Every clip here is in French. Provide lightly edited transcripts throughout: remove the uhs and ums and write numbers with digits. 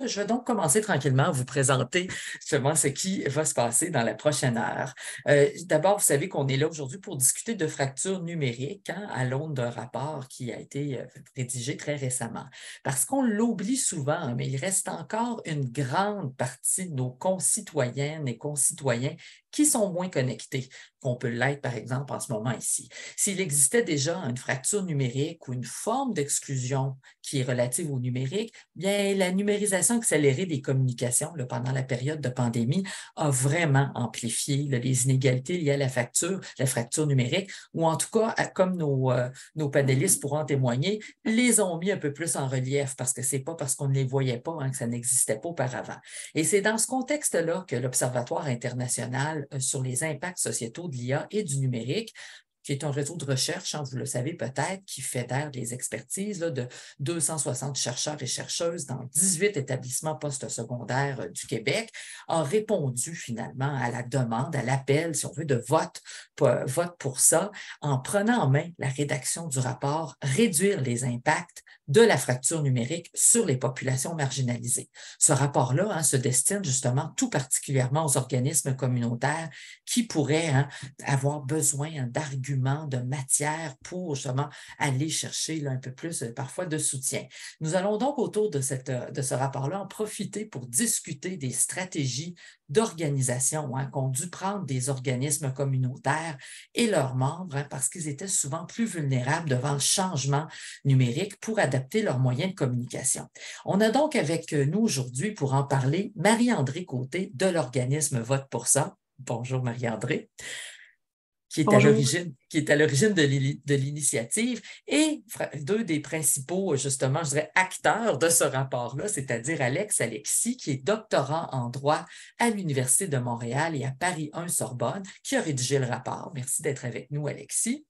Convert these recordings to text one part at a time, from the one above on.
Je vais donc commencer tranquillement à vous présenter justement ce qui va se passer dans la prochaine heure. D'abord, vous savez qu'on est là aujourd'hui pour discuter de fracture numérique à l'aune d'un rapport qui a été rédigé très récemment. Parce qu'on l'oublie souvent, hein, mais il reste encore une grande partie de nos concitoyennes et concitoyens qui sont moins connectés qu'on peut l'être, par exemple, en ce moment ici. S'il existait déjà une fracture numérique ou une forme d'exclusion qui est relative au numérique, bien, la numérisation accélérée des communications là, pendant la période de pandémie a vraiment amplifié là, les inégalités liées à la fracture numérique, ou en tout cas, comme nos panélistes pourront en témoigner, les ont mis un peu plus en relief parce que c'est pas parce qu'on ne les voyait pas hein, que ça n'existait pas auparavant. Et c'est dans ce contexte-là que l'Observatoire international sur les impacts sociétaux de l'IA et du numérique qui est un réseau de recherche, hein, vous le savez peut-être, qui fédère les expertises là, de 260 chercheurs et chercheuses dans 18 établissements postsecondaires du Québec, a répondu finalement à la demande, à l'appel, si on veut, de vote pour ça, en prenant en main la rédaction du rapport Réduire les impacts de la fracture numérique sur les populations marginalisées. Ce rapport-là hein, se destine justement tout particulièrement aux organismes communautaires qui pourraient hein, avoir besoin hein, d'arguments, de matière pour justement aller chercher là, un peu plus parfois de soutien. Nous allons donc autour de ce rapport-là en profiter pour discuter des stratégies d'organisation hein, qu'ont dû prendre des organismes communautaires et leurs membres hein, parce qu'ils étaient souvent plus vulnérables devant le changement numérique pour adapter leurs moyens de communication. On a donc avec nous aujourd'hui pour en parler Marie-André Côté de l'organisme Vote pour ça. Bonjour Marie-André Bonjour. qui est à l'origine de l'initiative et deux des principaux, justement, je dirais, acteurs de ce rapport-là, c'est-à-dire Alexis, qui est doctorant en droit à l'Université de Montréal et à Paris 1 Sorbonne, qui a rédigé le rapport. Merci d'être avec nous, Alexis.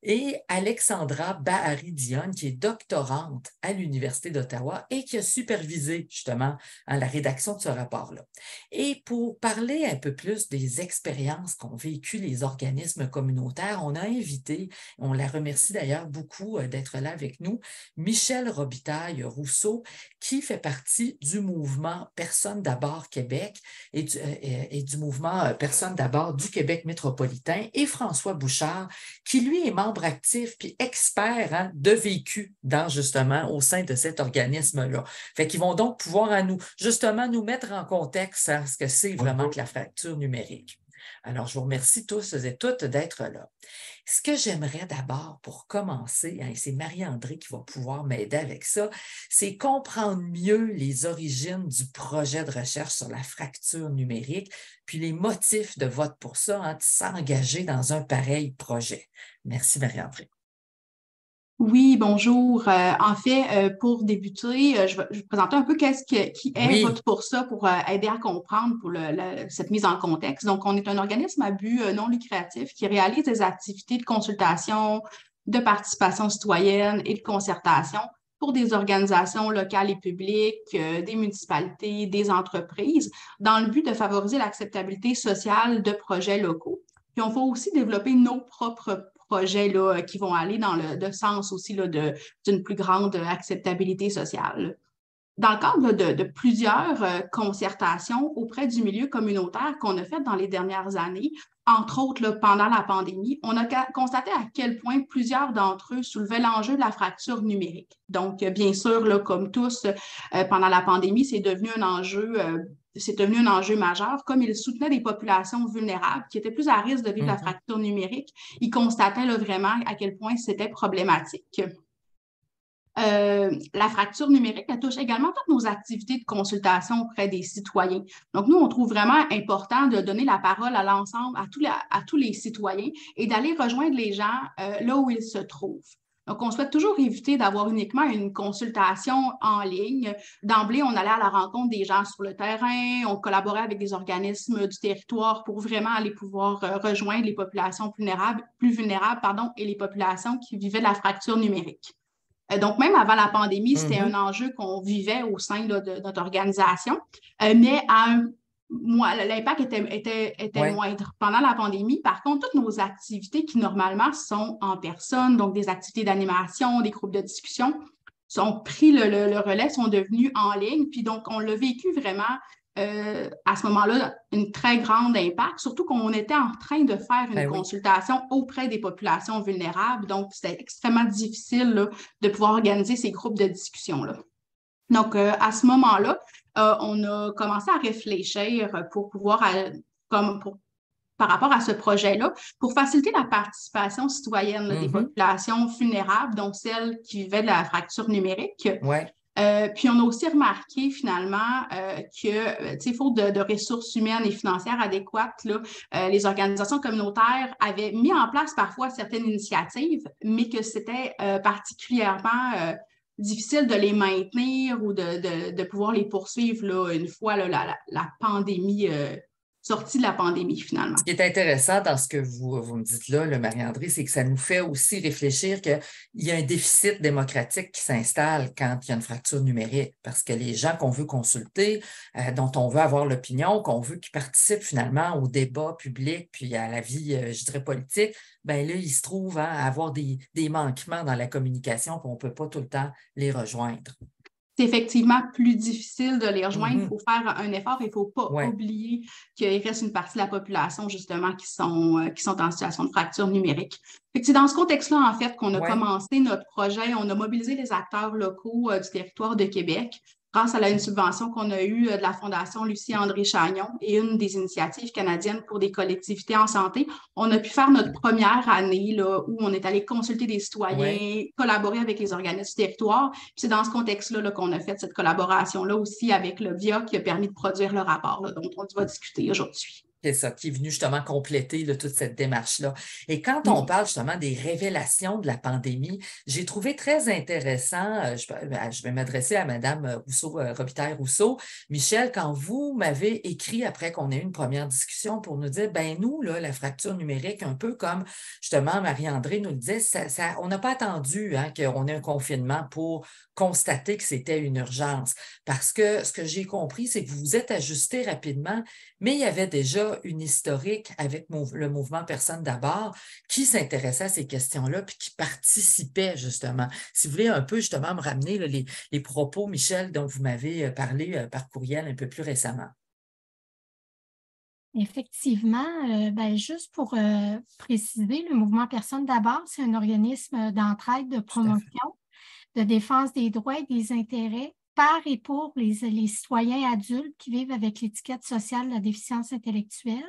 Et Alexandra Bahari-Dionne, qui est doctorante à l'Université d'Ottawa et qui a supervisé justement la rédaction de ce rapport-là. Et pour parler un peu plus des expériences qu'ont vécues les organismes communautaires, on a invité, on la remercie d'ailleurs beaucoup d'être là avec nous, Michel Robitaille-Rousseau, qui fait partie du mouvement Personnes d'abord Québec et du mouvement Personnes d'abord du Québec métropolitain, et François Bouchard, qui lui est membre actif puis expert hein, de vécu dans justement au sein de cet organisme-là. Fait qu'ils vont donc pouvoir à nous justement nous mettre en contexte hein, ce que c'est vraiment que la fracture numérique. Alors, je vous remercie tous et toutes d'être là. Ce que j'aimerais d'abord pour commencer, hein, et c'est Marie-André qui va pouvoir m'aider avec ça, c'est comprendre mieux les origines du projet de recherche sur la fracture numérique, puis les motifs de vote pour ça, hein, de s'engager dans un pareil projet. Merci Marie-André. Oui, bonjour. En fait, pour débuter, je vais vous présenter un peu qui est Oui. Vote pour ça pour aider à comprendre pour cette mise en contexte. Donc, on est un organisme à but non lucratif qui réalise des activités de consultation, de participation citoyenne et de concertation pour des organisations locales et publiques, des municipalités, des entreprises, dans le but de favoriser l'acceptabilité sociale de projets locaux. Puis on va aussi développer nos propres projets là, qui vont aller dans le sens aussi là, d'une plus grande acceptabilité sociale. Dans le cadre de plusieurs concertations auprès du milieu communautaire qu'on a fait dans les dernières années, entre autres là, pendant la pandémie, on a constaté à quel point plusieurs d'entre eux soulevaient l'enjeu de la fracture numérique. Donc, bien sûr, là, comme tous, pendant la pandémie, c'est devenu un enjeu majeur. Comme ils soutenaient des populations vulnérables qui étaient plus à risque de vivre la Mhm. fracture numérique, ils constataient là, vraiment à quel point c'était problématique. La fracture numérique, elle touche également toutes nos activités de consultation auprès des citoyens. Donc, nous, on trouve vraiment important de donner la parole à l'ensemble, à tous les citoyens et d'aller rejoindre les gens là où ils se trouvent. Donc, on souhaite toujours éviter d'avoir uniquement une consultation en ligne. D'emblée, on allait à la rencontre des gens sur le terrain, on collaborait avec des organismes du territoire pour vraiment aller pouvoir rejoindre les populations plus vulnérables, pardon, et les populations qui vivaient de la fracture numérique. Donc, même avant la pandémie, c'était un Mhm. enjeu qu'on vivait au sein là, de notre organisation, mais l'impact était Ouais. moindre. Pendant la pandémie, par contre, toutes nos activités qui normalement sont en personne, donc des activités d'animation, des groupes de discussion, ont pris le relais, sont devenus en ligne. Puis donc, on l'a vécu vraiment à ce moment-là, une très grande impact, surtout qu'on était en train de faire une Ben oui. consultation auprès des populations vulnérables. Donc, c'était extrêmement difficile là, de pouvoir organiser ces groupes de discussion-là. Donc, à ce moment-là, on a commencé à réfléchir pour pouvoir, par rapport à ce projet-là, pour faciliter la participation citoyenne là, des Mhm. populations vulnérables, donc celles qui vivaient de la fracture numérique. Ouais. Puis on a aussi remarqué finalement faute de ressources humaines et financières adéquates, là, les organisations communautaires avaient mis en place parfois certaines initiatives, mais que c'était particulièrement difficile de les maintenir ou de pouvoir les poursuivre là, une fois là, la pandémie, sortie de la pandémie finalement. Ce qui est intéressant dans ce que vous me dites là, Marie-André, c'est que ça nous fait aussi réfléchir qu'il y a un déficit démocratique qui s'installe quand il y a une fracture numérique, parce que les gens qu'on veut consulter, dont on veut avoir l'opinion, qu'on veut qu'ils participent finalement au débat public, puis à la vie, je dirais, politique, ben là, ils se trouvent à avoir des manquements dans la communication, puis on ne peut pas tout le temps les rejoindre. C'est effectivement plus difficile de les rejoindre. Il Mhm. faut faire un effort. Il ne faut pas Ouais, oublier qu'il reste une partie de la population, justement, qui sont en situation de fracture numérique. C'est dans ce contexte-là, en fait, qu'on a ouais. commencé notre projet. On a mobilisé les acteurs locaux du territoire de Québec grâce à une subvention qu'on a eue de la Fondation Lucie-André Chagnon et une des initiatives canadiennes pour des collectivités en santé. On a pu faire notre première année là, où on est allé consulter des Ouais. citoyens, collaborer avec les organismes du territoire. Puis c'est dans ce contexte-là là, qu'on a fait cette collaboration-là aussi avec le VIA qui a permis de produire le rapport là, dont on va discuter aujourd'hui. C'est ça, qui est venu justement compléter là, toute cette démarche-là. Et quand on Mm. parle justement des révélations de la pandémie, j'ai trouvé très intéressant, je vais m'adresser à Madame Rousseau, Robitaille-Rousseau. Michel, quand vous m'avez écrit après qu'on ait eu une première discussion pour nous dire, ben nous, là, la fracture numérique, un peu comme justement Marie-André nous le disait, on n'a pas attendu hein, qu'on ait un confinement pour constater que c'était une urgence. Parce que ce que j'ai compris, c'est que vous vous êtes ajusté rapidement, mais il y avait déjà une historique avec le mouvement Personne d'abord qui s'intéressait à ces questions-là puis qui participait justement. Si vous voulez un peu justement me ramener là, les propos, Michel, dont vous m'avez parlé par courriel un peu plus récemment. Effectivement, juste pour préciser, le mouvement Personne d'abord, c'est un organisme d'entraide, de Tout à fait. promotion, de défense des droits et des intérêts par et pour les citoyens adultes qui vivent avec l'étiquette sociale de la déficience intellectuelle.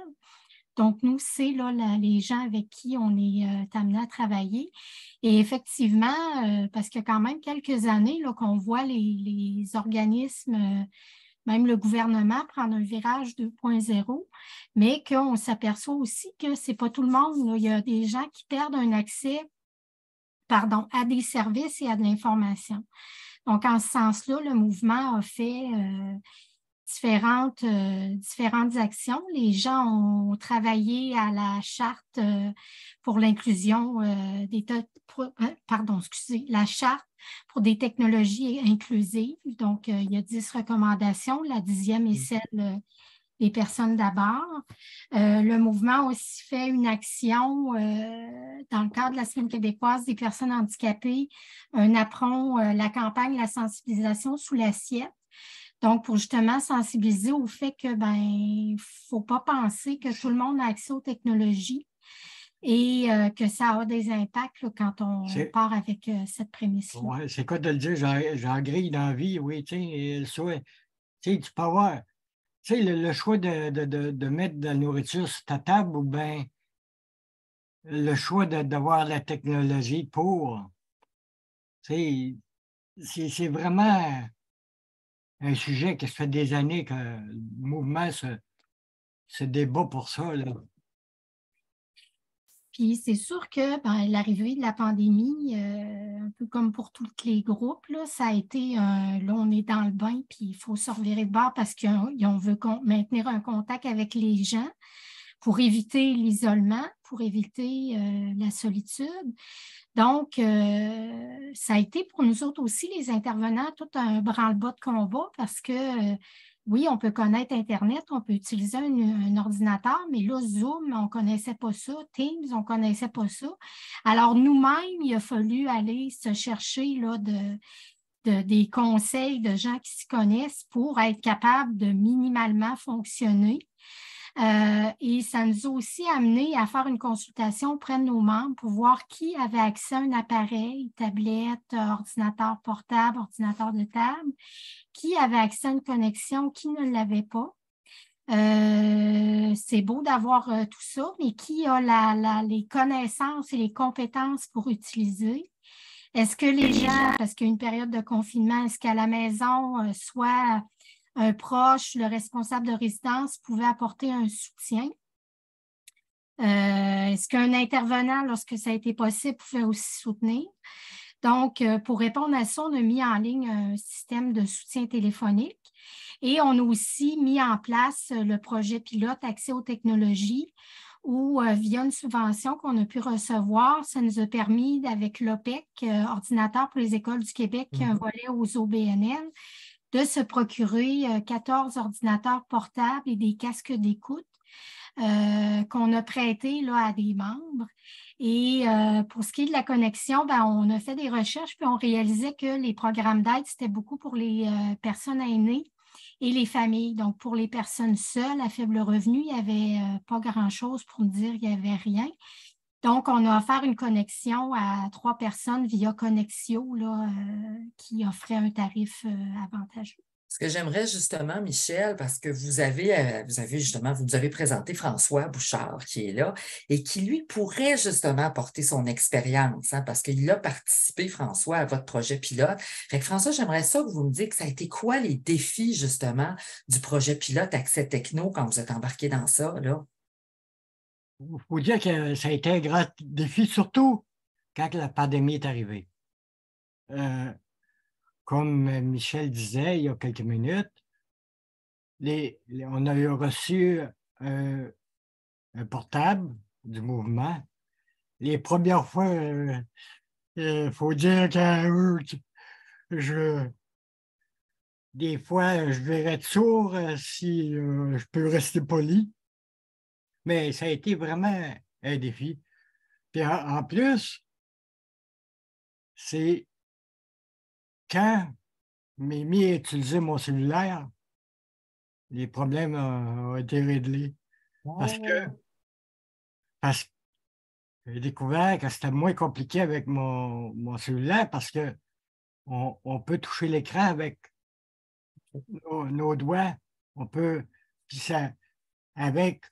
Donc, nous, c'est là, les gens avec qui on est amené à travailler. Et effectivement, parce qu'il y a quand même quelques années là, qu'on voit les organismes, même le gouvernement, prendre un virage 2.0, mais qu'on s'aperçoit aussi que ce n'est pas tout le monde. Là. Il y a des gens qui perdent un accès à des services et à de l'information. Donc, en ce sens-là, le mouvement a fait différentes actions. Les gens ont travaillé à la charte pour l'inclusion la charte pour des technologies inclusives. Donc, il y a 10 recommandations. La 10e est celle des personnes d'abord. Le mouvement a aussi fait une action dans le cadre de la Semaine québécoise des personnes handicapées, un apron, la campagne La sensibilisation sous l'assiette. Donc, pour justement sensibiliser au fait que ne faut pas penser que tout le monde a accès aux technologies et que ça a des impacts là, quand on part avec cette prémisse-là. Ouais, c'est quoi de le dire, j'en grille dans la vie, oui, tu sais, le souhait. Tu sais, tu peux avoir, tu sais, le choix de mettre de la nourriture sur ta table ou bien le choix d'avoir la technologie pour, tu sais, c'est vraiment un sujet que ça fait des années que le mouvement se débat pour ça, là. Puis c'est sûr que l'arrivée de la pandémie, un peu comme pour tous les groupes, là, ça a été, là on est dans le bain, puis il faut se revirer de bord parce qu'on veut maintenir un contact avec les gens pour éviter l'isolement, pour éviter la solitude. Donc, ça a été pour nous autres aussi, les intervenants, tout un branle-bas de combat parce que oui, on peut connaître Internet, on peut utiliser un ordinateur, mais là, Zoom, on ne connaissait pas ça. Teams, on ne connaissait pas ça. Alors, nous-mêmes, il a fallu aller se chercher là, des conseils de gens qui s'y connaissent pour être capable de minimalement fonctionner. Et ça nous a aussi amené à faire une consultation auprès de nos membres pour voir qui avait accès à un appareil, tablette, ordinateur portable, ordinateur de table, qui avait accès à une connexion, qui ne l'avait pas. C'est beau d'avoir tout ça, mais qui a les connaissances et les compétences pour utiliser? Est-ce que les gens, parce qu'il y a une période de confinement, est-ce qu'à la maison, soit un proche, le responsable de résidence pouvait apporter un soutien? Est-ce qu'un intervenant, lorsque ça a été possible, pouvait aussi soutenir? Donc, pour répondre à ça, on a mis en ligne un système de soutien téléphonique et on a aussi mis en place le projet pilote Accès aux technologies où, via une subvention qu'on a pu recevoir, ça nous a permis, avec l'OPEC, Ordinateur pour les écoles du Québec, qui a un volet aux OBNL, de se procurer 14 ordinateurs portables et des casques d'écoute qu'on a prêtés là, à des membres. Et pour ce qui est de la connexion, on a fait des recherches puis on réalisait que les programmes d'aide, c'était beaucoup pour les personnes aînées et les familles. Donc, pour les personnes seules à faible revenu, il n'y avait pas grand-chose pour nous dire qu'il n'y avait rien. Donc, on a offert une connexion à 3 personnes via Connexio là, qui offrait un tarif avantageux. Ce que j'aimerais justement, Michel, parce que vous nous avez présenté François Bouchard qui est là et qui, lui, pourrait justement apporter son expérience, hein, parce qu'il a participé, François, à votre projet pilote. Fait que François, j'aimerais ça que vous me disiez que ça a été quoi les défis, justement, du projet pilote Accès Techno quand vous êtes embarqué dans ça, là? Il faut dire que ça a été un grand défi, surtout quand la pandémie est arrivée. Comme Michel disait il y a quelques minutes, on a reçu un portable du mouvement. Les premières fois, il faut dire que des fois, je vais être sourd si je peux rester poli. Mais ça a été vraiment un défi. Puis en plus, c'est quand Mimi a utilisé mon cellulaire, les problèmes ont été réglés. Parce que j'ai découvert que c'était moins compliqué avec mon cellulaire parce que on peut toucher l'écran avec nos doigts. On peut, puis ça, avec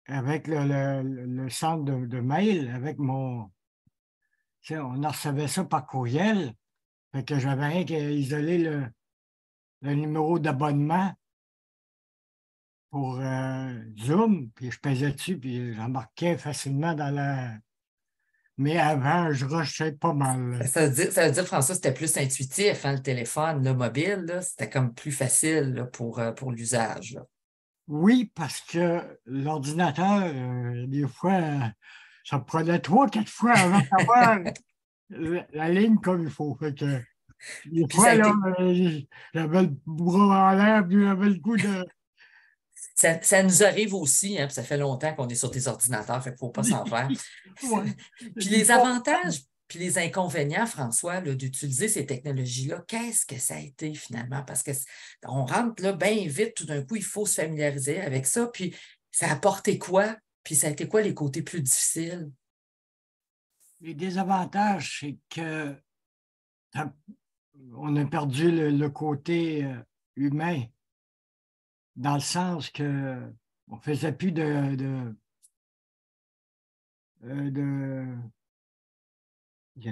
le centre de mail, avec on en recevait ça par courriel. Fait que j'avais rien qu'à isoler le numéro d'abonnement pour Zoom, puis je pesais dessus, puis j'embarquais facilement dans la... Mais avant, je rushais pas mal. Ça veut dire, François, c'était plus intuitif, hein, le téléphone, le mobile, là, c'était comme plus facile là, pour l'usage. Là. Oui, parce que l'ordinateur, des fois, ça me prenait 3-4 fois avant d'avoir la ligne comme il faut. Fait que, des fois, là, j'avais le bras en l'air, puis j'avais le coup de... Ça nous arrive aussi, hein, puis ça fait longtemps qu'on est sur des ordinateurs, fait qu'il ne faut pas s'en faire. Ouais. Puis les avantages, puis les inconvénients, François, là, d'utiliser ces technologies-là, qu'est-ce que ça a été finalement? Parce qu'on rentre là bien vite, tout d'un coup, il faut se familiariser avec ça. Puis ça a apporté quoi? Puis ça a été quoi les côtés plus difficiles? Les désavantages, c'est que on a perdu le côté humain, dans le sens que on ne faisait plus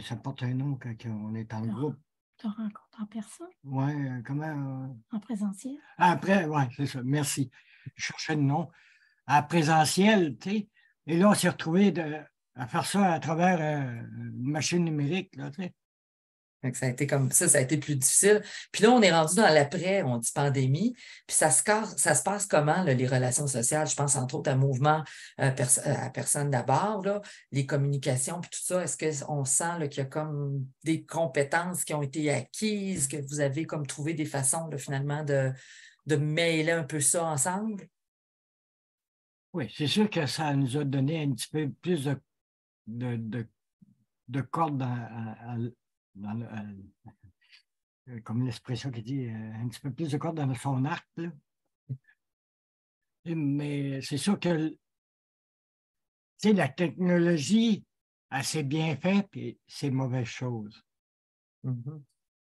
ça porte un nom quand on est en groupe. Tu rencontres en personne? Oui, comment? En présentiel? Après, oui, c'est ça, merci. Je cherchais le nom. À présentiel, tu sais. Et là, on s'est retrouvé à faire ça à travers une machine numérique, là, tu sais. Ça a été comme ça a été plus difficile. Puis là, on est rendu dans l'après, on dit pandémie. Puis ça se passe comment, là, les relations sociales? Je pense entre autres à mouvement à personne d'abord, là, les communications, puis tout ça. Est-ce qu'on sent là, qu'il y a comme des compétences qui ont été acquises, que vous avez comme trouvé des façons là, finalement de mêler un peu ça ensemble? Oui, c'est sûr que ça nous a donné un petit peu plus de cordes dans comme l'expression qui dit, un petit peu plus de cordes dans son arc. Là. Mais c'est sûr que la technologie a ses bienfaits et ses mauvaises choses. Mm-hmm.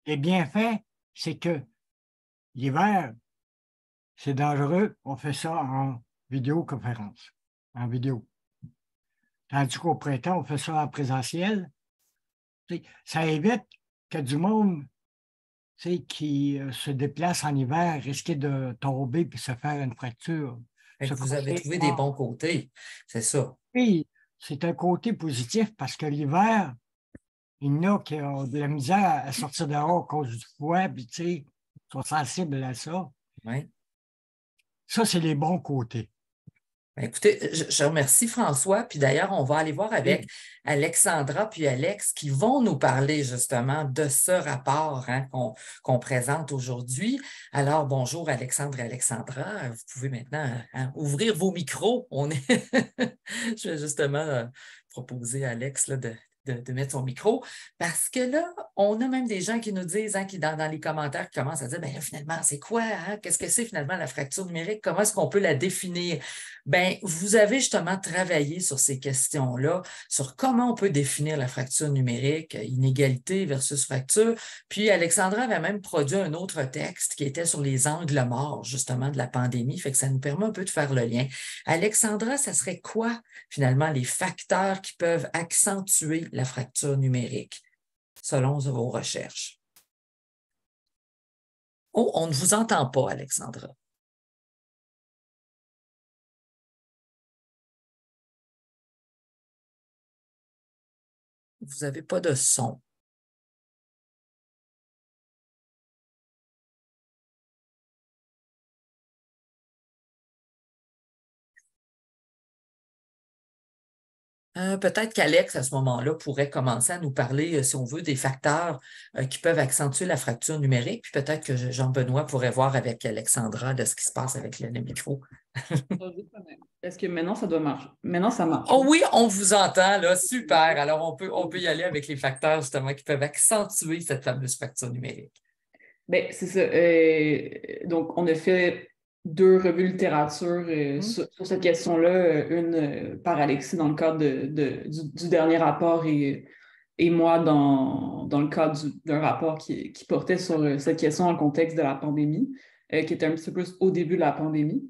Les bienfaits, c'est que l'hiver, c'est dangereux, on fait ça en vidéoconférence, en vidéo. Tandis qu'au printemps, on fait ça en présentiel. Ça évite que du monde qui se déplace en hiver risque de tomber et se faire une fracture. Vous avez trouvé des bons côtés, c'est ça. Oui, c'est un côté positif parce que l'hiver, il y en a qui ont de la misère à sortir dehors à cause du froid, puis ils sont sensibles à ça. Oui. Ça, c'est les bons côtés. Écoutez, je remercie François, puis d'ailleurs, on va aller voir avec Alexandra puis Alex qui vont nous parler justement de ce rapport qu'on présente aujourd'hui. Alors, bonjour Alexandre et Alexandra, vous pouvez maintenant ouvrir vos micros. Je vais justement proposer à Alex là, de mettre son micro, parce que là, on a même des gens qui nous disent, qui dans les commentaires, qui commencent à dire, bien là, finalement, c'est quoi? Qu'est-ce que c'est finalement la fracture numérique? Comment est-ce qu'on peut la définir? Bien, vous avez justement travaillé sur ces questions-là, sur comment on peut définir la fracture numérique, inégalité versus fracture. Puis Alexandra avait même produit un autre texte qui était sur les angles morts, justement, de la pandémie. Fait que ça nous permet un peu de faire le lien. Alexandra, ça serait quoi, finalement, les facteurs qui peuvent accentuer la fracture numérique, selon vos recherches? Oh, on ne vous entend pas, Alexandra. Vous n'avez pas de son. Peut-être qu'Alex, à ce moment-là, pourrait commencer à nous parler, si on veut, des facteurs qui peuvent accentuer la fracture numérique. Puis peut-être que Jean-Benoît pourrait voir avec Alexandra de ce qui se passe avec le micro. Est-ce que maintenant, ça doit marcher? Maintenant, ça marche. Oh oui, on vous entend, là. Super. Alors, on peut y aller avec les facteurs, justement, qui peuvent accentuer cette fameuse fracture numérique. Bien, c'est ça. Donc, on a fait 2 revues littérature sur cette question-là, une par Alexis dans le cadre du dernier rapport et moi dans le cadre d'un rapport qui portait sur cette question dans le contexte de la pandémie, qui était un petit peu plus au début de la pandémie.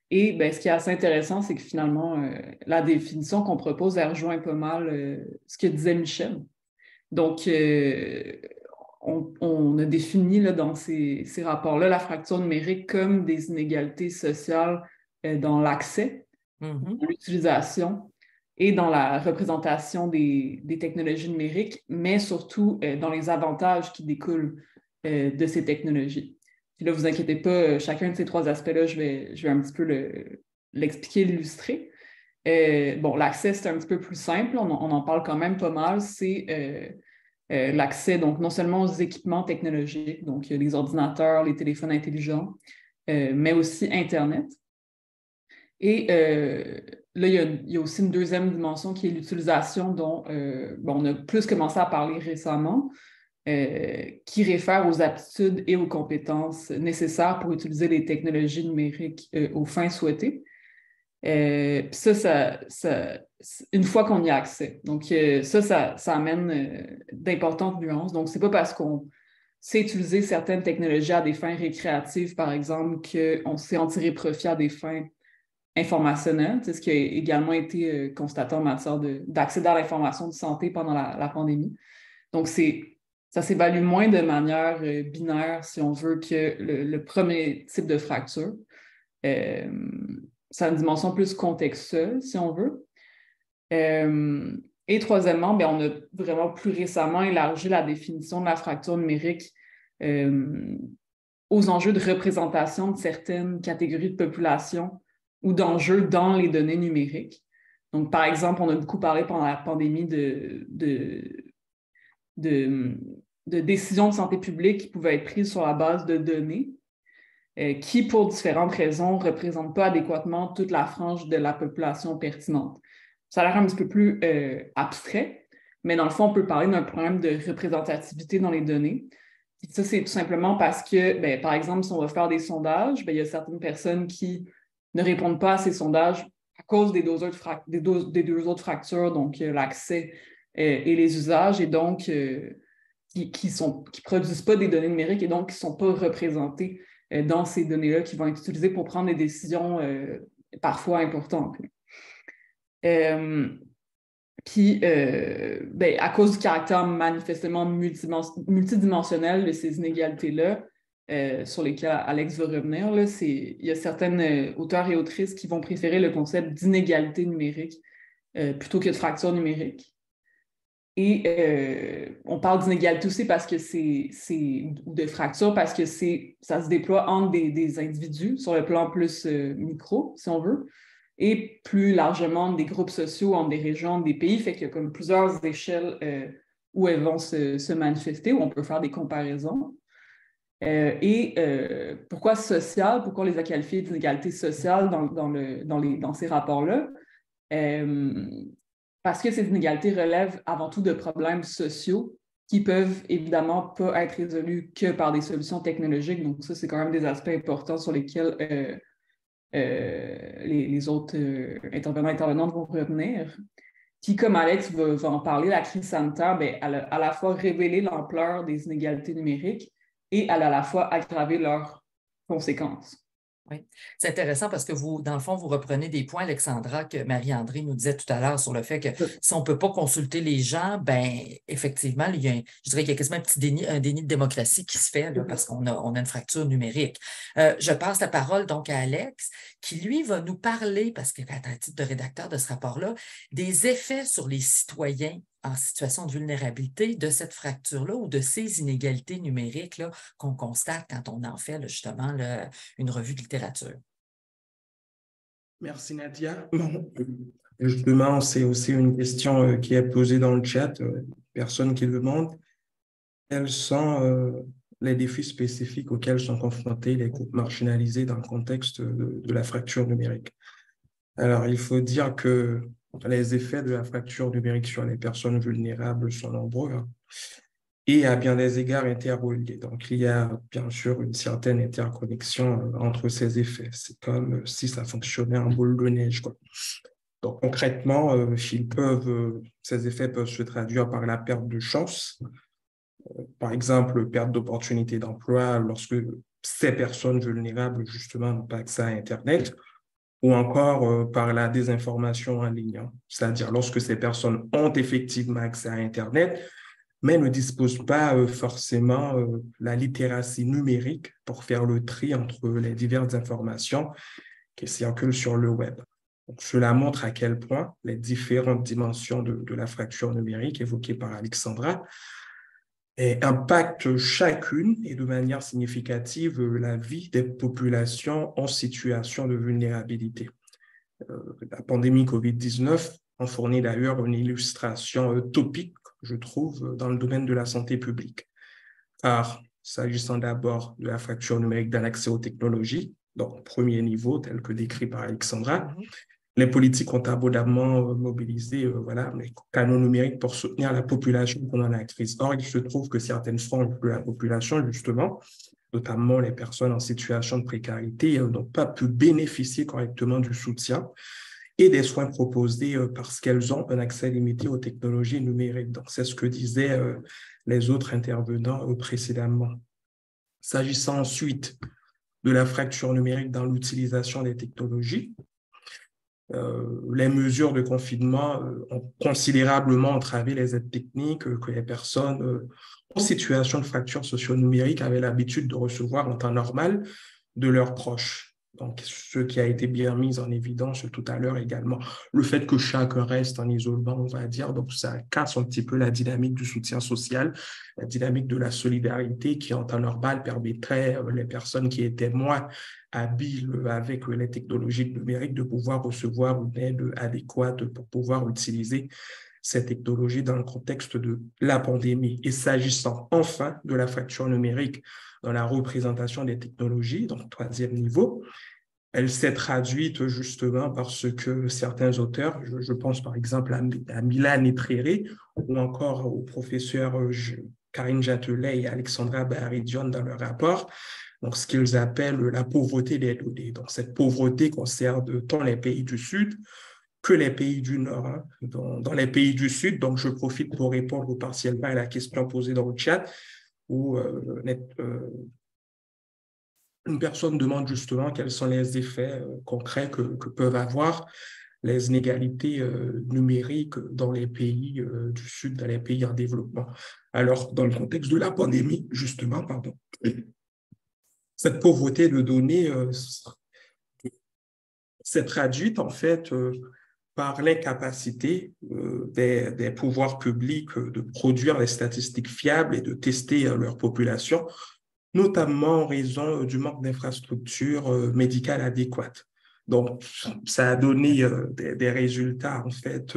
Et ben, ce qui est assez intéressant, c'est que finalement, la définition qu'on propose, elle rejoint pas mal ce que disait Michel. Donc, on a défini là, dans ces rapports-là la fracture numérique comme des inégalités sociales dans l'accès, dans l'utilisation et dans la représentation des technologies numériques, mais surtout dans les avantages qui découlent de ces technologies. Puis là, vous inquiétez pas, chacun de ces 3 aspects-là, je vais un petit peu l'expliquer, l'illustrer. Bon, l'accès, c'est un petit peu plus simple, on en parle quand même pas mal, c'est l'accès, donc non seulement aux équipements technologiques, donc les ordinateurs, les téléphones intelligents, mais aussi Internet. Et là, il y a aussi une deuxième dimension qui est l'utilisation dont on a plus commencé à parler récemment, qui réfère aux aptitudes et aux compétences nécessaires pour utiliser les technologies numériques aux fins souhaitées. Ça, une fois qu'on y a accès. Donc, ça amène d'importantes nuances. Donc, c'est pas parce qu'on sait utiliser certaines technologies à des fins récréatives, par exemple, qu'on sait en tirer profit à des fins informationnelles. C'est ce qui a également été constaté en matière d'accès à l'information de santé pendant la pandémie. Donc, ça s'évalue moins de manière binaire, si on veut, que le premier type de fracture. Ça a une dimension plus contextuelle, si on veut. Et troisièmement, bien, on a vraiment plus récemment élargi la définition de la fracture numérique aux enjeux de représentation de certaines catégories de population ou d'enjeux dans les données numériques. Donc, par exemple, on a beaucoup parlé pendant la pandémie de décisions de santé publique qui pouvaient être prises sur la base de données qui, pour différentes raisons, ne représentent pas adéquatement toute la frange de la population pertinente. Ça a l'air un petit peu plus abstrait, mais dans le fond, on peut parler d'un problème de représentativité dans les données. Ça, c'est tout simplement parce que, par exemple, si on va faire des sondages, il y a certaines personnes qui ne répondent pas à ces sondages à cause des deux autres fractures, donc l'accès et les usages, et donc qui ne produisent pas des données numériques et donc qui ne sont pas représentées dans ces données-là qui vont être utilisées pour prendre des décisions parfois importantes. Puis, à cause du caractère manifestement multidimensionnel de ces inégalités-là, sur lesquelles Alex va revenir, il y a certaines auteurs et autrices qui vont préférer le concept d'inégalité numérique plutôt que de fracture numérique. Et on parle d'inégalité aussi parce que de fracture, parce que ça se déploie entre des individus sur le plan plus micro, si on veut, et plus largement des groupes sociaux, entre des régions, des pays, fait qu'il y a comme plusieurs échelles où elles vont se manifester, où on peut faire des comparaisons. Pourquoi social? Pourquoi on les a qualifiés d'inégalités sociales dans ces rapports-là? Parce que ces inégalités relèvent avant tout de problèmes sociaux qui peuvent évidemment pas être résolus que par des solutions technologiques. Donc ça, c'est quand même des aspects importants sur lesquels les autres intervenantes vont revenir. Puis comme Alex va en parler, la crise sanitaire, elle a à la fois révélé l'ampleur des inégalités numériques et elle a à la fois aggravé leurs conséquences. Oui, c'est intéressant parce que vous, dans le fond, vous reprenez des points, Alexandra, que Marie-André nous disait tout à l'heure sur le fait que si on ne peut pas consulter les gens, effectivement, je dirais qu'il y a quasiment un déni de démocratie qui se fait là, parce qu'on a une fracture numérique. Je passe la parole donc à Alex, qui lui va nous parler, parce qu'il est à titre de rédacteur de ce rapport-là, des effets sur les citoyens en situation de vulnérabilité de cette fracture-là ou de ces inégalités numériques qu'on constate quand on en fait justement une revue de littérature. Merci Nadia. Justement, c'est aussi une question qui est posée dans le chat, personne qui demande quels sont les défis spécifiques auxquels sont confrontés les groupes marginalisés dans le contexte de la fracture numérique. Alors, il faut dire que les effets de la fracture numérique sur les personnes vulnérables sont nombreux et à bien des égards interreliés. Donc, il y a bien sûr une certaine interconnexion entre ces effets. C'est comme si ça fonctionnait en boule de neige, quoi. Donc, concrètement, ces effets peuvent se traduire par la perte de chance, par exemple, perte d'opportunités d'emploi lorsque ces personnes vulnérables, justement, n'ont pas accès à Internet, ou encore par la désinformation en ligne, c'est-à-dire lorsque ces personnes ont effectivement accès à Internet, mais ne disposent pas forcément la littératie numérique pour faire le tri entre les diverses informations qui circulent sur le web. Donc, cela montre à quel point les différentes dimensions de la fracture numérique évoquées par Alexandra impactent chacune et de manière significative la vie des populations en situation de vulnérabilité. La pandémie COVID-19 en fournit d'ailleurs une illustration topique, je trouve, dans le domaine de la santé publique. Car, s'agissant d'abord de la fracture numérique dans l'accès aux technologies, donc premier niveau tel que décrit par Alexandra, les politiques ont abondamment mobilisé les canaux numériques pour soutenir la population pendant la crise. Or, il se trouve que certaines franges de la population, justement, notamment les personnes en situation de précarité, n'ont pas pu bénéficier correctement du soutien et des soins proposés parce qu'elles ont un accès limité aux technologies numériques. Donc, c'est ce que disaient les autres intervenants précédemment. S'agissant ensuite de la fracture numérique dans l'utilisation des technologies, les mesures de confinement ont considérablement entravé les aides techniques que les personnes en situation de fracture socio-numérique avaient l'habitude de recevoir en temps normal de leurs proches. Donc, ce qui a été bien mis en évidence tout à l'heure également, le fait que chacun reste en isolement, on va dire, donc ça casse un petit peu la dynamique du soutien social, la dynamique de la solidarité qui, en temps normal, permettrait les personnes qui étaient moins habiles avec les technologies numériques de pouvoir recevoir une aide adéquate pour pouvoir utiliser ces technologies dans le contexte de la pandémie. Et s'agissant enfin de la fracture numérique dans la représentation des technologies, donc troisième niveau, elle s'est traduite justement parce que certains auteurs, je pense par exemple à Milan Etrere ou encore au professeur Karine Jatelet et Alexandra Baharidian dans leur rapport, donc ce qu'ils appellent la pauvreté des données. Donc cette pauvreté concerne tant les pays du Sud que les pays du Nord. Hein. Dans les pays du Sud, donc je profite pour répondre partiellement à la question posée dans le chat, où une personne demande justement quels sont les effets concrets que peuvent avoir les inégalités numériques dans les pays du Sud, dans les pays en développement. Alors, dans le contexte de la pandémie, justement, cette pauvreté de données s'est traduite en fait par l'incapacité des pouvoirs publics de produire des statistiques fiables et de tester leur population, notamment en raison du manque d'infrastructures médicales adéquates. Donc, ça a donné des résultats, en fait,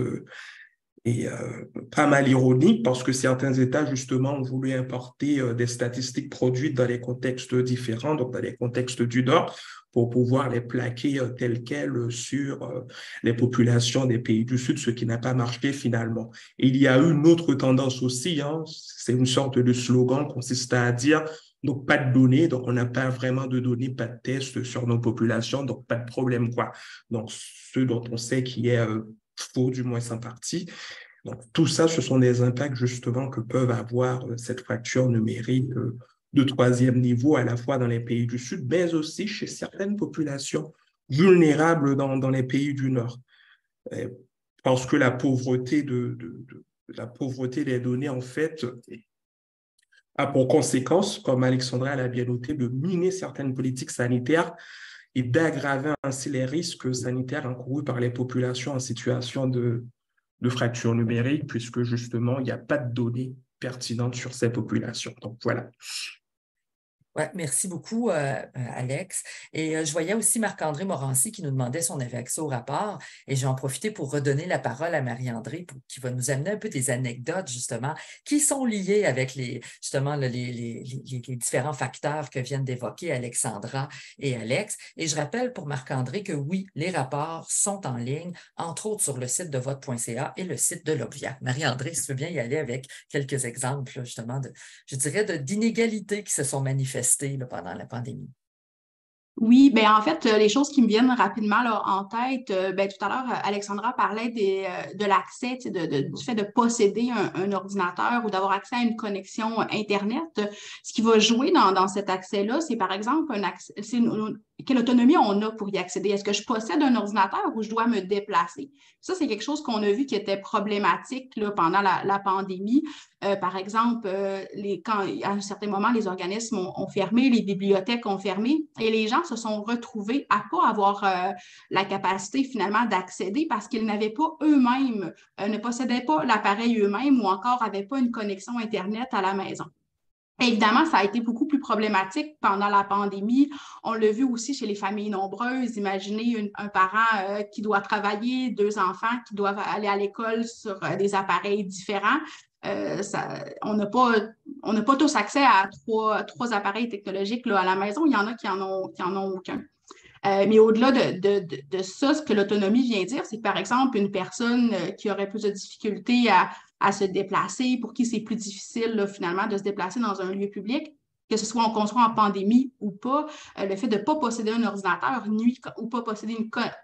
pas mal ironiques, parce que certains États, justement, ont voulu importer des statistiques produites dans les contextes différents, donc dans les contextes du Nord, pour pouvoir les plaquer telles quelles sur les populations des pays du Sud, ce qui n'a pas marché finalement. Et il y a eu une autre tendance aussi, hein, c'est une sorte de slogan consistant à dire donc, pas de données, donc on n'a pas vraiment de données, pas de tests sur nos populations, donc pas de problème, quoi. Donc, ce dont on sait qui est faux, du moins en partie. Donc, tout ça, ce sont des impacts, justement, que peuvent avoir cette fracture numérique de troisième niveau, à la fois dans les pays du Sud, mais aussi chez certaines populations vulnérables dans les pays du Nord. Parce que la pauvreté des données, en fait, a pour conséquence, comme Alexandra l'a bien noté, de miner certaines politiques sanitaires et d'aggraver ainsi les risques sanitaires encourus par les populations en situation de fracture numérique, puisque justement, il n'y a pas de données pertinentes sur ces populations. Donc, voilà. Ouais, merci beaucoup, Alex. Et je voyais aussi Marc-André Morancy qui nous demandait si on avait accès au rapport. Et j'ai en profité pour redonner la parole à Marie-André qui va nous amener un peu des anecdotes, justement, qui sont liées avec les différents facteurs que viennent d'évoquer Alexandra et Alex. Et je rappelle pour Marc-André que oui, les rapports sont en ligne, entre autres sur le site de vote.ca et le site de l'Oblia. Marie-André, si tu veux bien y aller avec quelques exemples, justement, d'inégalités qui se sont manifestées pendant la pandémie. Oui, bien en fait, les choses qui me viennent rapidement là, en tête, tout à l'heure, Alexandra parlait de l'accès, du fait de posséder un ordinateur ou d'avoir accès à une connexion Internet. Ce qui va jouer dans cet accès-là, c'est par exemple quelle autonomie on a pour y accéder. Est-ce que je possède un ordinateur ou je dois me déplacer? Ça, c'est quelque chose qu'on a vu qui était problématique là, pendant la pandémie. Par exemple, quand à un certain moment, les organismes ont fermé, les bibliothèques ont fermé et les gens se sont retrouvés à ne pas avoir la capacité finalement d'accéder parce qu'ils n'avaient pas eux-mêmes, ne possédaient pas l'appareil eux-mêmes ou encore n'avaient pas une connexion Internet à la maison. Évidemment, ça a été beaucoup plus problématique pendant la pandémie. On l'a vu aussi chez les familles nombreuses. Imaginez un parent qui doit travailler, 2 enfants qui doivent aller à l'école sur des appareils différents. On n'a pas tous accès à trois appareils technologiques là, à la maison. Il y en a qui en ont aucun. Mais au-delà de ça, ce que l'autonomie vient dire, c'est que, par exemple, une personne qui aurait plus de difficultés à se déplacer, pour qui c'est plus difficile, là, finalement, de se déplacer dans un lieu public, que ce soit qu'on soit en pandémie ou pas, le fait de ne pas posséder un ordinateur ou pas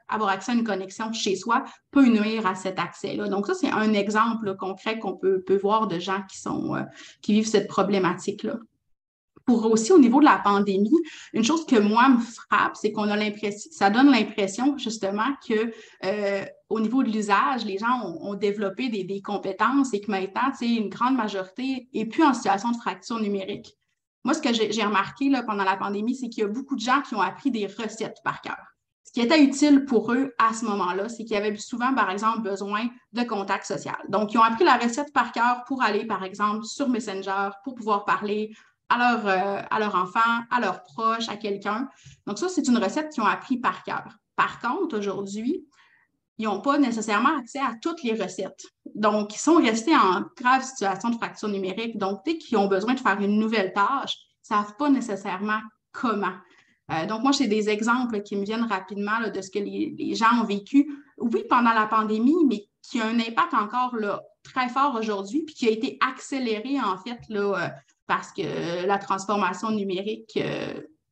avoir accès à une connexion chez soi peut nuire à cet accès-là. Donc, ça, c'est un exemple là, concret qu'on peut voir de gens qui vivent cette problématique-là. Pour aussi, au niveau de la pandémie, une chose que moi me frappe, c'est qu'on a l'impression, ça donne l'impression justement que au niveau de l'usage, les gens ont développé des compétences et que maintenant, une grande majorité n'est plus en situation de fracture numérique. Moi, ce que j'ai remarqué là, pendant la pandémie, c'est qu'il y a beaucoup de gens qui ont appris des recettes par cœur. Ce qui était utile pour eux à ce moment-là, c'est qu'ils avaient souvent, par exemple, besoin de contact social. Donc, ils ont appris la recette par cœur pour aller, par exemple, sur Messenger, pour pouvoir parler à leur enfant, à leurs proches, à quelqu'un. Donc ça, c'est une recette qu'ils ont appris par cœur. Par contre, aujourd'hui, ils n'ont pas nécessairement accès à toutes les recettes. Donc, ils sont restés en grave situation de fracture numérique. Donc, dès qu'ils ont besoin de faire une nouvelle tâche, ils ne savent pas nécessairement comment. Donc, moi, j'ai des exemples qui me viennent rapidement là, de ce que les gens ont vécu, oui, pendant la pandémie, mais qui a un impact encore là, très fort aujourd'hui, puis qui a été accéléré, en fait, là, parce que la transformation numérique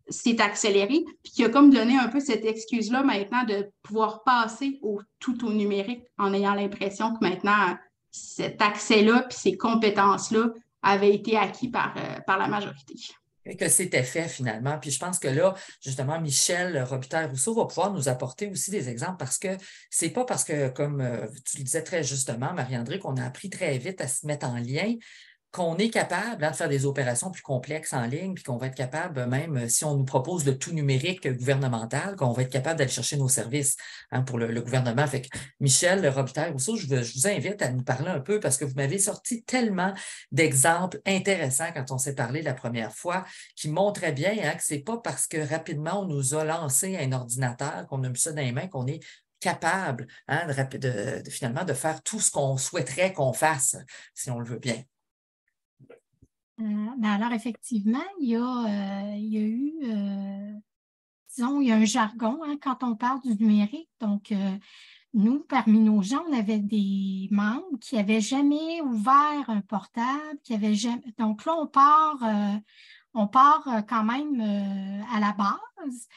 s'est accélérée, puis qui a comme donné un peu cette excuse-là maintenant de pouvoir passer tout au numérique en ayant l'impression que maintenant, cet accès-là, puis ces compétences-là avaient été acquis par la majorité. Que c'était fait finalement. Puis je pense que là, justement, Michel Robitaille-Rousseau va pouvoir nous apporter aussi des exemples parce que c'est pas parce que, comme tu le disais très justement, Marie-André, qu'on a appris très vite à se mettre en lien, qu'on est capable de faire des opérations plus complexes en ligne, puis qu'on va être capable, même si on nous propose le tout numérique gouvernemental, qu'on va être capable d'aller chercher nos services pour le gouvernement. Fait que Michel Robitaille-Rousseau, je vous invite à nous parler un peu parce que vous m'avez sorti tellement d'exemples intéressants quand on s'est parlé la première fois, qui montraient bien que c'est pas parce que rapidement on nous a lancé un ordinateur, qu'on a mis ça dans les mains, qu'on est capable finalement de faire tout ce qu'on souhaiterait qu'on fasse, si on le veut bien. Alors, effectivement, il y a eu, disons, il y a un jargon quand on parle du numérique. Donc, nous, parmi nos gens, on avait des membres qui n'avaient jamais ouvert un portable, qui avaient jamais. Donc là, on part quand même à la base.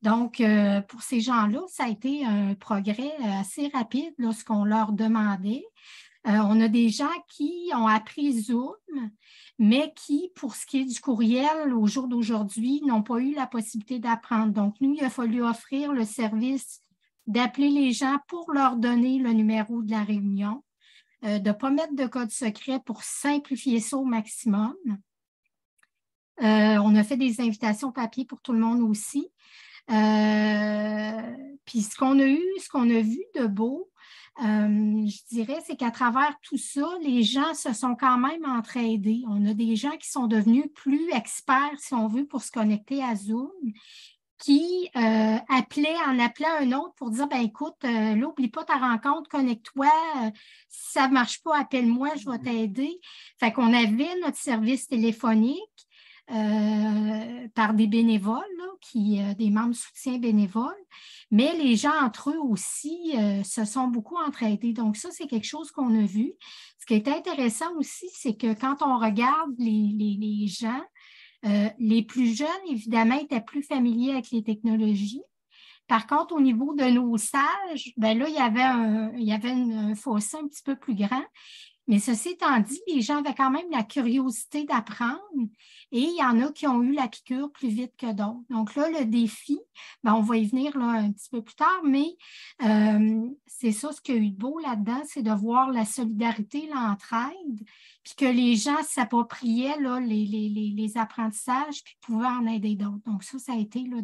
Donc, pour ces gens-là, ça a été un progrès assez rapide lorsqu'on leur demandait. On a des gens qui ont appris Zoom, mais qui, pour ce qui est du courriel, au jour d'aujourd'hui, n'ont pas eu la possibilité d'apprendre. Donc, nous, il a fallu offrir le service d'appeler les gens pour leur donner le numéro de la réunion, de ne pas mettre de code secret pour simplifier ça au maximum. On a fait des invitations papier pour tout le monde aussi. Puis ce qu'on a vu de beau, je dirais, c'est qu'à travers tout ça, les gens se sont quand même entraidés. On a des gens qui sont devenus plus experts, si on veut, pour se connecter à Zoom, qui appelaient un autre pour dire, ben écoute, là, n'oublie pas ta rencontre, connecte-toi, si ça ne marche pas, appelle-moi, je vais t'aider. Fait qu'on avait notre service téléphonique par des bénévoles, là, des membres de soutien bénévoles, mais les gens entre eux aussi se sont beaucoup entraidés. Donc ça, c'est quelque chose qu'on a vu. Ce qui est intéressant aussi, c'est que quand on regarde les gens, les plus jeunes, évidemment, étaient plus familiers avec les technologies. Par contre, au niveau de nos sages, ben là, il y avait un fossé un petit peu plus grand. Mais ceci étant dit, les gens avaient quand même la curiosité d'apprendre et il y en a qui ont eu la piqûre plus vite que d'autres. Donc là, le défi, ben, on va y venir là, un petit peu plus tard, mais c'est ça, ce qu'il y a eu de beau là-dedans, c'est de voir la solidarité, l'entraide, puis que les gens s'appropriaient là, les apprentissages puis pouvaient en aider d'autres. Donc ça a été là,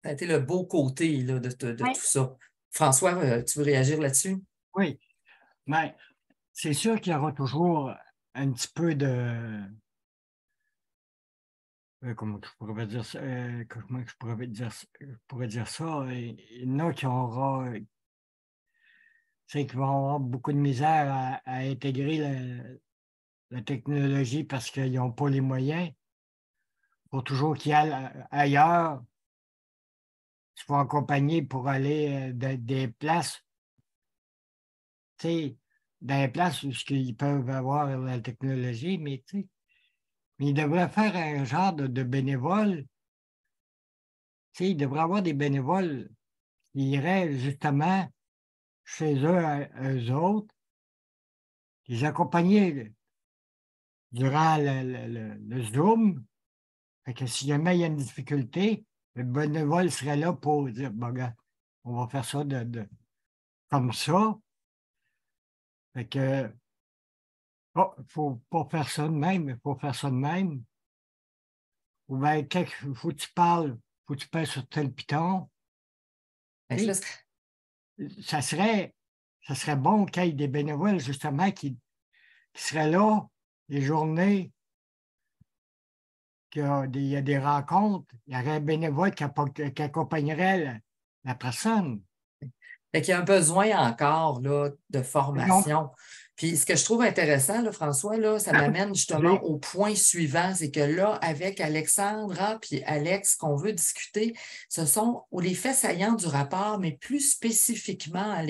Ça a été le beau côté là, de tout ça. François, tu veux réagir là-dessus? Oui, mais c'est sûr qu'il y aura toujours un petit peu de... comment je pourrais dire ça? Comment je pourrais dire ça? Il y en a qui aura... qui vont avoir beaucoup de misère à intégrer la technologie parce qu'ils n'ont pas les moyens. Il faut toujours qu'ils aillent ailleurs. Il faut accompagner pour aller des places. Tu sais, dans les places où ils peuvent avoir la technologie, mais ils devraient faire un genre de bénévoles. Ils devraient avoir des bénévoles qui iraient justement chez eux autres, les accompagner durant le Zoom. Fait que si jamais il y a une difficulté, le bénévole serait là pour dire, bon, regarde, on va faire ça comme ça. Fait que, il ne faut pas faire ça de même, il faut faire ça de même. Ou bien, il faut que tu parles, il faut que tu pèses sur tel piton. Ça serait bon qu'il y ait des bénévoles, justement, qui seraient là les journées, qu'il y a des rencontres, il y aurait un bénévole qui accompagnerait la personne. Fait qu'il y a un besoin encore là, de formation. Puis ce que je trouve intéressant, là, François, là, ça m'amène justement au point suivant, c'est que là, avec Alexandra puis Alex, ce qu'on veut discuter, ce sont les faits saillants du rapport, mais plus spécifiquement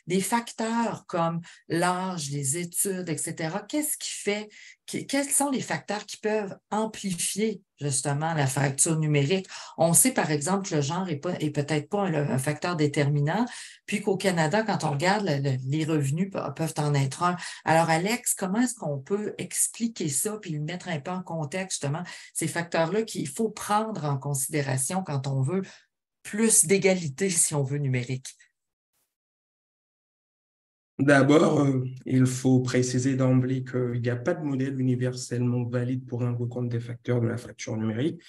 des facteurs comme l'âge, les études, etc. Qu'est-ce qui fait, quels sont les facteurs qui peuvent amplifier justement la fracture numérique? On sait par exemple que le genre est peut-être pas un facteur déterminant, puis qu'au Canada, quand on regarde, les revenus peuvent en être un. Alors Alex, comment est-ce qu'on peut expliquer ça puis le mettre un peu en contexte justement, ces facteurs-là qu'il faut prendre en considération quand on veut plus d'égalité, si on veut, numérique? D'abord, il faut préciser d'emblée qu'il n'y a pas de modèle universellement valide pour rendre compte des facteurs de la fracture numérique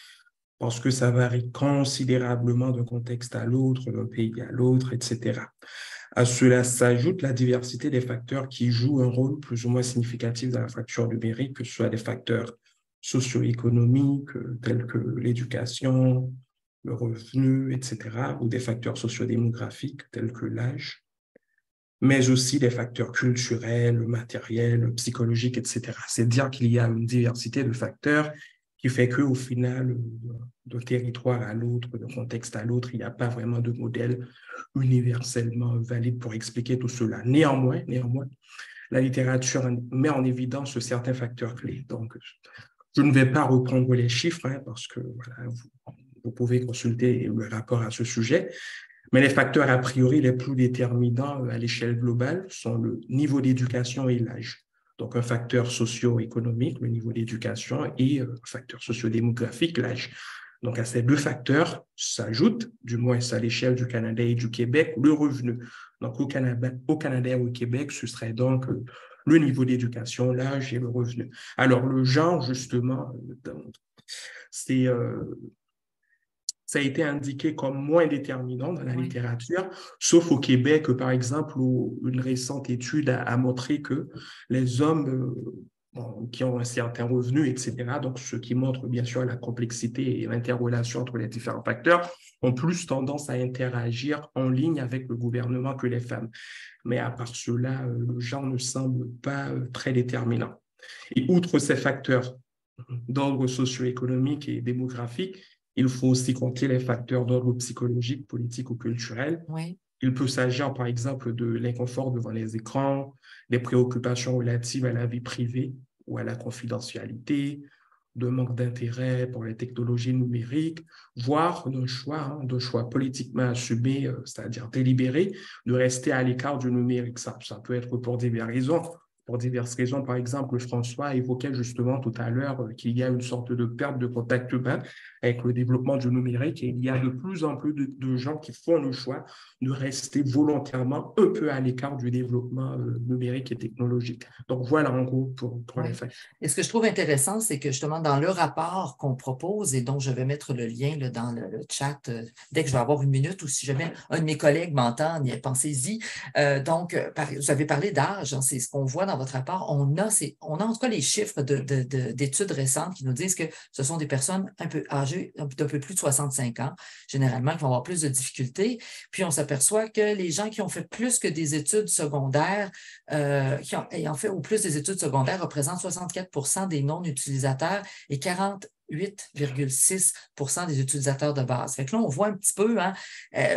parce que ça varie considérablement d'un contexte à l'autre, d'un pays à l'autre, etc. À cela s'ajoute la diversité des facteurs qui jouent un rôle plus ou moins significatif dans la fracture numérique, que ce soit des facteurs socio-économiques tels que l'éducation, le revenu, etc., ou des facteurs sociodémographiques tels que l'âge, mais aussi des facteurs culturels, matériels, psychologiques, etc. C'est dire qu'il y a une diversité de facteurs qui fait qu'au final, d'un territoire à l'autre, d'un contexte à l'autre, il n'y a pas vraiment de modèle universellement valide pour expliquer tout cela. Néanmoins, la littérature met en évidence certains facteurs clés. Donc, je ne vais pas reprendre les chiffres parce que voilà, vous pouvez consulter le rapport à ce sujet. Mais les facteurs a priori les plus déterminants à l'échelle globale sont le niveau d'éducation et l'âge. Donc, un facteur socio-économique, le niveau d'éducation, et un facteur socio-démographique, l'âge. Donc, à ces deux facteurs s'ajoute, du moins à l'échelle du Canada et du Québec, le revenu. Donc, au Canada et au Québec, ce serait donc le niveau d'éducation, l'âge et le revenu. Alors, le genre, justement, ça a été indiqué comme moins déterminant dans la littérature, sauf au Québec, par exemple, où une récente étude a montré que les hommes qui ont un certain revenu, etc., donc ce qui montre bien sûr la complexité et l'interrelation entre les différents facteurs, ont plus tendance à interagir en ligne avec le gouvernement que les femmes. Mais à part cela, le genre ne semble pas très déterminant. Et outre ces facteurs d'ordre socio-économique et démographique, il faut aussi compter les facteurs d'ordre psychologique, politique ou culturel. Oui. Il peut s'agir, par exemple, de l'inconfort devant les écrans, des préoccupations relatives à la vie privée ou à la confidentialité, de manque d'intérêt pour les technologies numériques, voire d'un choix politiquement assumé, c'est-à-dire délibéré, de rester à l'écart du numérique. Ça peut être pour diverses raisons. Pour diverses raisons, par exemple, François évoquait justement tout à l'heure qu'il y a une sorte de perte de contact humain avec le développement du numérique et il y a de plus en plus de gens qui font le choix de rester volontairement un peu à l'écart du développement numérique et technologique. Donc voilà en gros pour les faits. Et ce que je trouve intéressant, c'est que justement dans le rapport qu'on propose et dont je vais mettre le lien là, dans le chat dès que je vais avoir une minute ou si jamais un de mes collègues m'entend, pensez-y. Donc, vous avez parlé d'âge, c'est ce qu'on voit dans votre rapport. On a en tout cas les chiffres d'études récentes qui nous disent que ce sont des personnes un peu âgées, d'un peu plus de 65 ans, généralement, qui vont avoir plus de difficultés. Puis on s'aperçoit que les gens qui ont fait plus que des études secondaires, ayant fait au plus des études secondaires, représentent 64% des non-utilisateurs et 48,6% des utilisateurs de base. Fait que là, on voit un petit peu,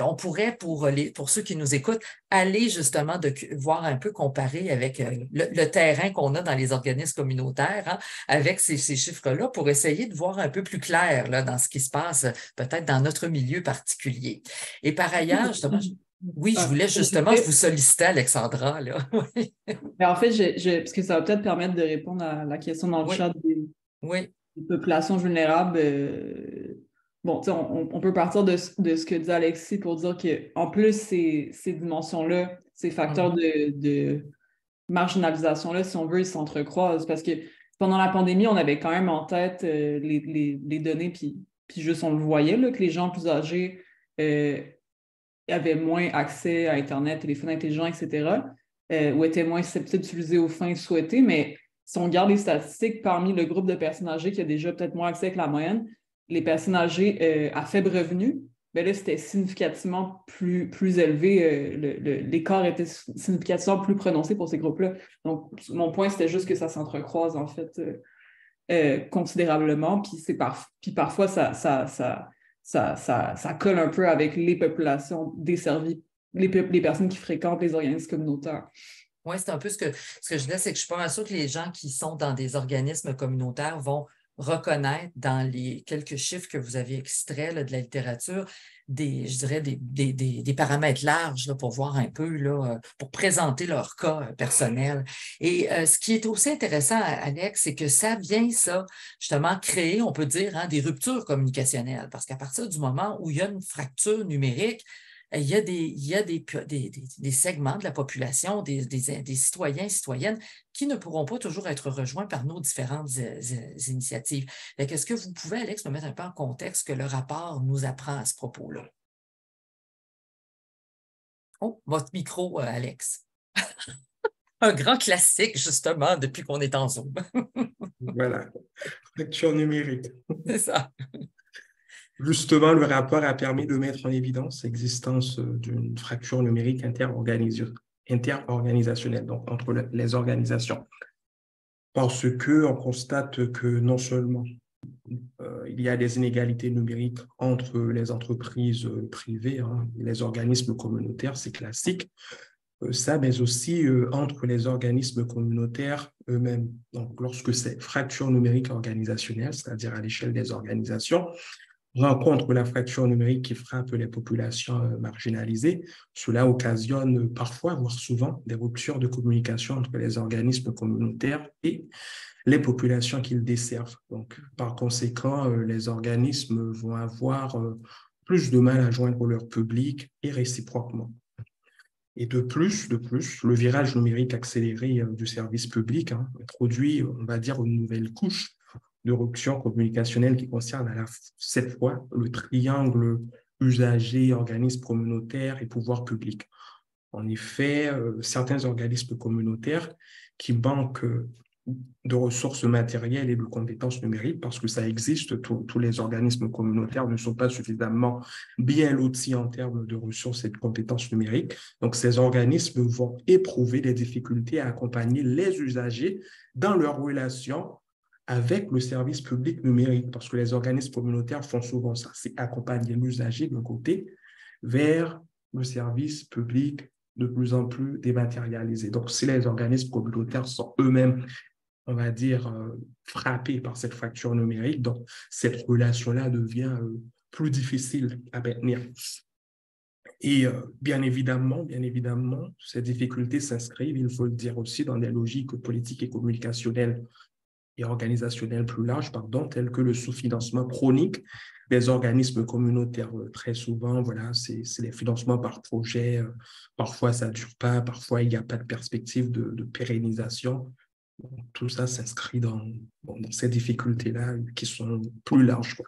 on pourrait, pour ceux qui nous écoutent, aller justement voir un peu comparer avec le terrain qu'on a dans les organismes communautaires, avec ces chiffres-là, pour essayer de voir un peu plus clair là, dans ce qui se passe, peut-être dans notre milieu particulier. Et par ailleurs, justement, je voulais justement vous solliciter, Alexandra. Là. Mais en fait, parce que ça va peut-être permettre de répondre à la question dans le chat des populations vulnérables. Bon, on peut partir de ce que dit Alexis pour dire qu'en plus, ces dimensions-là, ces facteurs de marginalisation-là, si on veut, ils s'entrecroisent. Parce que pendant la pandémie, on avait quand même en tête les données, puis juste on le voyait, là, que les gens plus âgés avaient moins accès à Internet, téléphone intelligent, etc., ou étaient moins susceptibles d'utiliser aux fins souhaitées. Mais si on regarde les statistiques, parmi le groupe de personnes âgées qui a déjà peut-être moins accès que la moyenne, les personnes âgées à faible revenu ben là, c'était significativement plus élevé. L'écart était significativement plus prononcé pour ces groupes-là. Donc, mon point, c'était juste que ça s'entrecroise, en fait, considérablement. Puis parfois, ça colle un peu avec les populations desservies, les personnes qui fréquentent les organismes communautaires. Oui, c'est un peu ce que je disais, c'est que je suis pas mal sûre que les gens qui sont dans des organismes communautaires vont reconnaître dans les quelques chiffres que vous avez extraits là, de la littérature, je dirais des paramètres larges là, pour voir un peu, là, pour présenter leur cas personnel. Et ce qui est aussi intéressant, Alex, c'est que ça vient, ça, justement, créer, on peut dire, hein, des ruptures communicationnelles. Parce qu'à partir du moment où il y a une fracture numérique, il y a des segments de la population, des citoyens et citoyennes qui ne pourront pas toujours être rejoints par nos différentes initiatives. Est-ce que vous pouvez, Alex, me mettre un peu en contexte que le rapport nous apprend à ce propos-là? Oh, votre micro, Alex. Un grand classique, justement, depuis qu'on est en Zoom. Voilà, fracture numérique. C'est ça. Justement, le rapport a permis de mettre en évidence l'existence d'une fracture numérique interorganisationnelle, donc entre les organisations. Parce qu'on constate que non seulement il y a des inégalités numériques entre les entreprises privées, hein, et les organismes communautaires, c'est classique, mais aussi entre les organismes communautaires eux-mêmes. Donc, lorsque c'est fracture numérique organisationnelle, c'est-à-dire à l'échelle des organisations, rencontre la fracture numérique qui frappe les populations marginalisées, cela occasionne parfois, voire souvent, des ruptures de communication entre les organismes communautaires et les populations qu'ils desservent. Donc, par conséquent, les organismes vont avoir plus de mal à joindre leur public et réciproquement. Et de plus, le virage numérique accéléré du service public introduit, on va dire, une nouvelle couche de rupture communicationnelle qui concerne cette fois le triangle usager, organisme communautaire et pouvoir public. En effet, certains organismes communautaires qui manquent de ressources matérielles et de compétences numériques, parce que ça existe, tous les organismes communautaires ne sont pas suffisamment bien lotis en termes de ressources et de compétences numériques. Donc, ces organismes vont éprouver des difficultés à accompagner les usagers dans leurs relations avec le service public numérique, parce que les organismes communautaires font souvent ça, c'est accompagner l'usager d'un côté vers le service public de plus en plus dématérialisé. Donc, si les organismes communautaires sont eux-mêmes, on va dire, frappés par cette fracture numérique, donc cette relation-là devient plus difficile à maintenir. Et bien évidemment, ces difficultés s'inscrivent, il faut le dire aussi, dans des logiques politiques et communicationnelles et organisationnelles plus larges, telles que le sous-financement chronique des organismes communautaires. Très souvent, voilà, c'est les financements par projet. Parfois, ça ne dure pas. Parfois, il n'y a pas de perspective de pérennisation. Tout ça s'inscrit dans ces difficultés-là qui sont plus larges, quoi.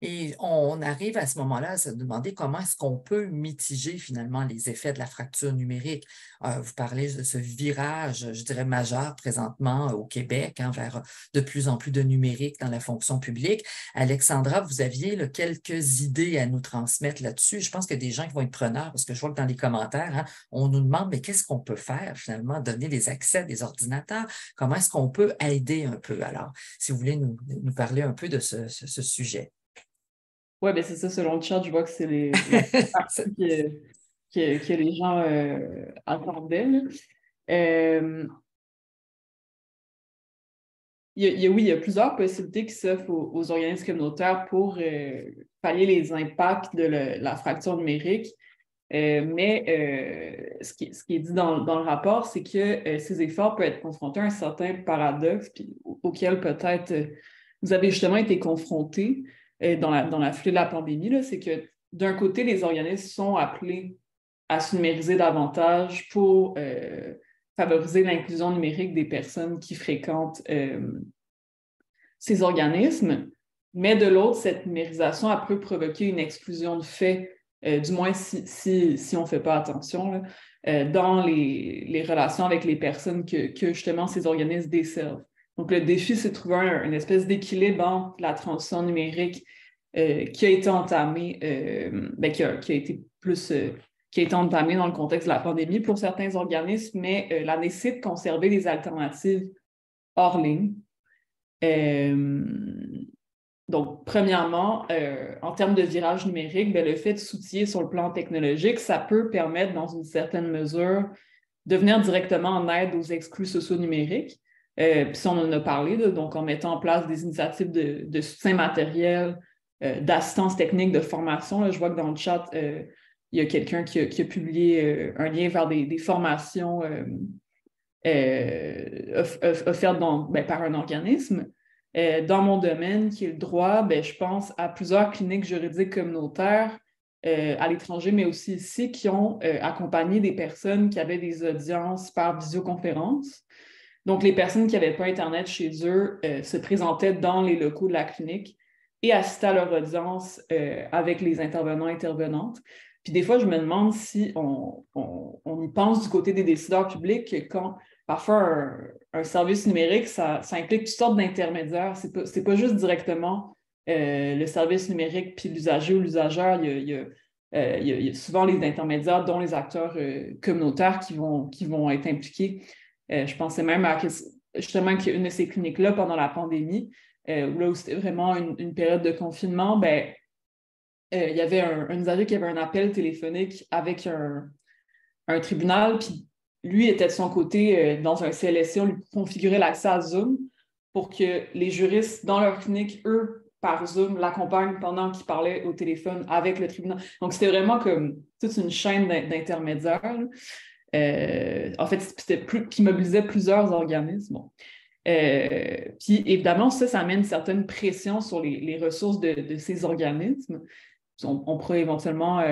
Et on arrive à ce moment-là à se demander comment est-ce qu'on peut mitiger finalement les effets de la fracture numérique. Vous parlez de ce virage, je dirais, majeur présentement au Québec vers de plus en plus de numérique dans la fonction publique. Alexandra, vous aviez là, quelques idées à nous transmettre là-dessus. Je pense qu'il y a des gens qui vont être preneurs parce que je vois que dans les commentaires, on nous demande mais qu'est-ce qu'on peut faire finalement, donner les accès à des ordinateurs? Comment est-ce qu'on peut aider un peu? Alors, si vous voulez nous parler un peu de ce sujet. Oui, ben c'est ça, selon le chat, je vois que c'est les parties que les gens attendaient. Oui, il y a plusieurs possibilités qui s'offrent aux organismes communautaires pour pallier les impacts de la fracture numérique. Mais ce qui est dit dans le rapport, c'est que ces efforts peuvent être confrontés à un certain paradoxe auquel peut-être vous avez justement été confrontés. Dans la foulée de la pandémie, c'est que d'un côté, les organismes sont appelés à se numériser davantage pour favoriser l'inclusion numérique des personnes qui fréquentent ces organismes, mais de l'autre, cette numérisation peut provoquer une exclusion de fait, du moins si on ne fait pas attention, dans les relations avec les personnes que justement ces organismes desservent. Donc, le défi, c'est de trouver une espèce d'équilibre entre la transition numérique qui a été entamé, qui a été plus... qui a été entamé dans le contexte de la pandémie pour certains organismes, mais la nécessité de conserver des alternatives hors ligne. Donc, premièrement, en termes de virage numérique, le fait de s'outiller sur le plan technologique, ça peut permettre, dans une certaine mesure, de venir directement en aide aux exclus sociaux numériques. Puis on en a parlé, donc en mettant en place des initiatives de soutien matériel, d'assistance technique, de formation. Là, je vois que dans le chat, il y a quelqu'un qui a publié un lien vers des formations offertes par un organisme. Dans mon domaine, qui est le droit, je pense à plusieurs cliniques juridiques communautaires à l'étranger, mais aussi ici, qui ont accompagné des personnes qui avaient des audiences par visioconférence. Donc, les personnes qui n'avaient pas Internet chez eux se présentaient dans les locaux de la clinique et assistaient à leur audience avec les intervenants-intervenantes. Puis des fois, je me demande si on y pense du côté des décideurs publics quand parfois un service numérique, ça implique toutes sortes d'intermédiaires. C'est pas juste directement le service numérique puis l'usager ou l'usageur. Il y a souvent les intermédiaires, dont les acteurs communautaires qui vont être impliqués. Je pensais même à justement qu'il y a une de ces cliniques-là pendant la pandémie, où c'était vraiment une période de confinement, il y avait un usager qui avait un appel téléphonique avec un tribunal, puis lui était de son côté dans un CLSC, on lui configurait l'accès à Zoom pour que les juristes dans leur clinique, eux, par Zoom, l'accompagnent pendant qu'il parlait au téléphone avec le tribunal. Donc, c'était vraiment comme toute une chaîne d'intermédiaires. En fait, qui mobilisait plusieurs organismes. Bon. Puis, évidemment, ça amène une certaine pression sur les ressources de ces organismes. On pourrait éventuellement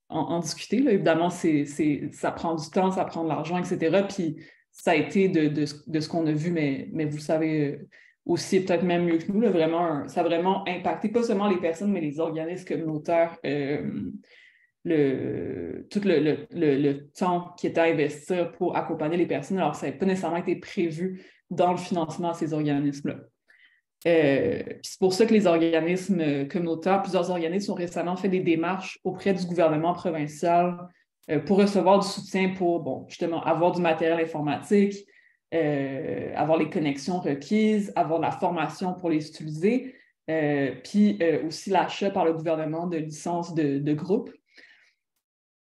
en discuter. Là. Évidemment, ça prend du temps, ça prend de l'argent, etc. Puis, ça a été de ce qu'on a vu, mais vous le savez aussi peut-être même mieux que nous, là, vraiment, ça a vraiment impacté pas seulement les personnes, mais les organismes communautaires. Tout le temps qui était à investir pour accompagner les personnes, alors ça n'avait pas nécessairement été prévu dans le financement de ces organismes-là. C'est pour ça que les organismes communautaires, plusieurs organismes ont récemment fait des démarches auprès du gouvernement provincial pour recevoir du soutien pour, justement, avoir du matériel informatique, avoir les connexions requises, avoir la formation pour les utiliser, puis aussi l'achat par le gouvernement de licences de groupe.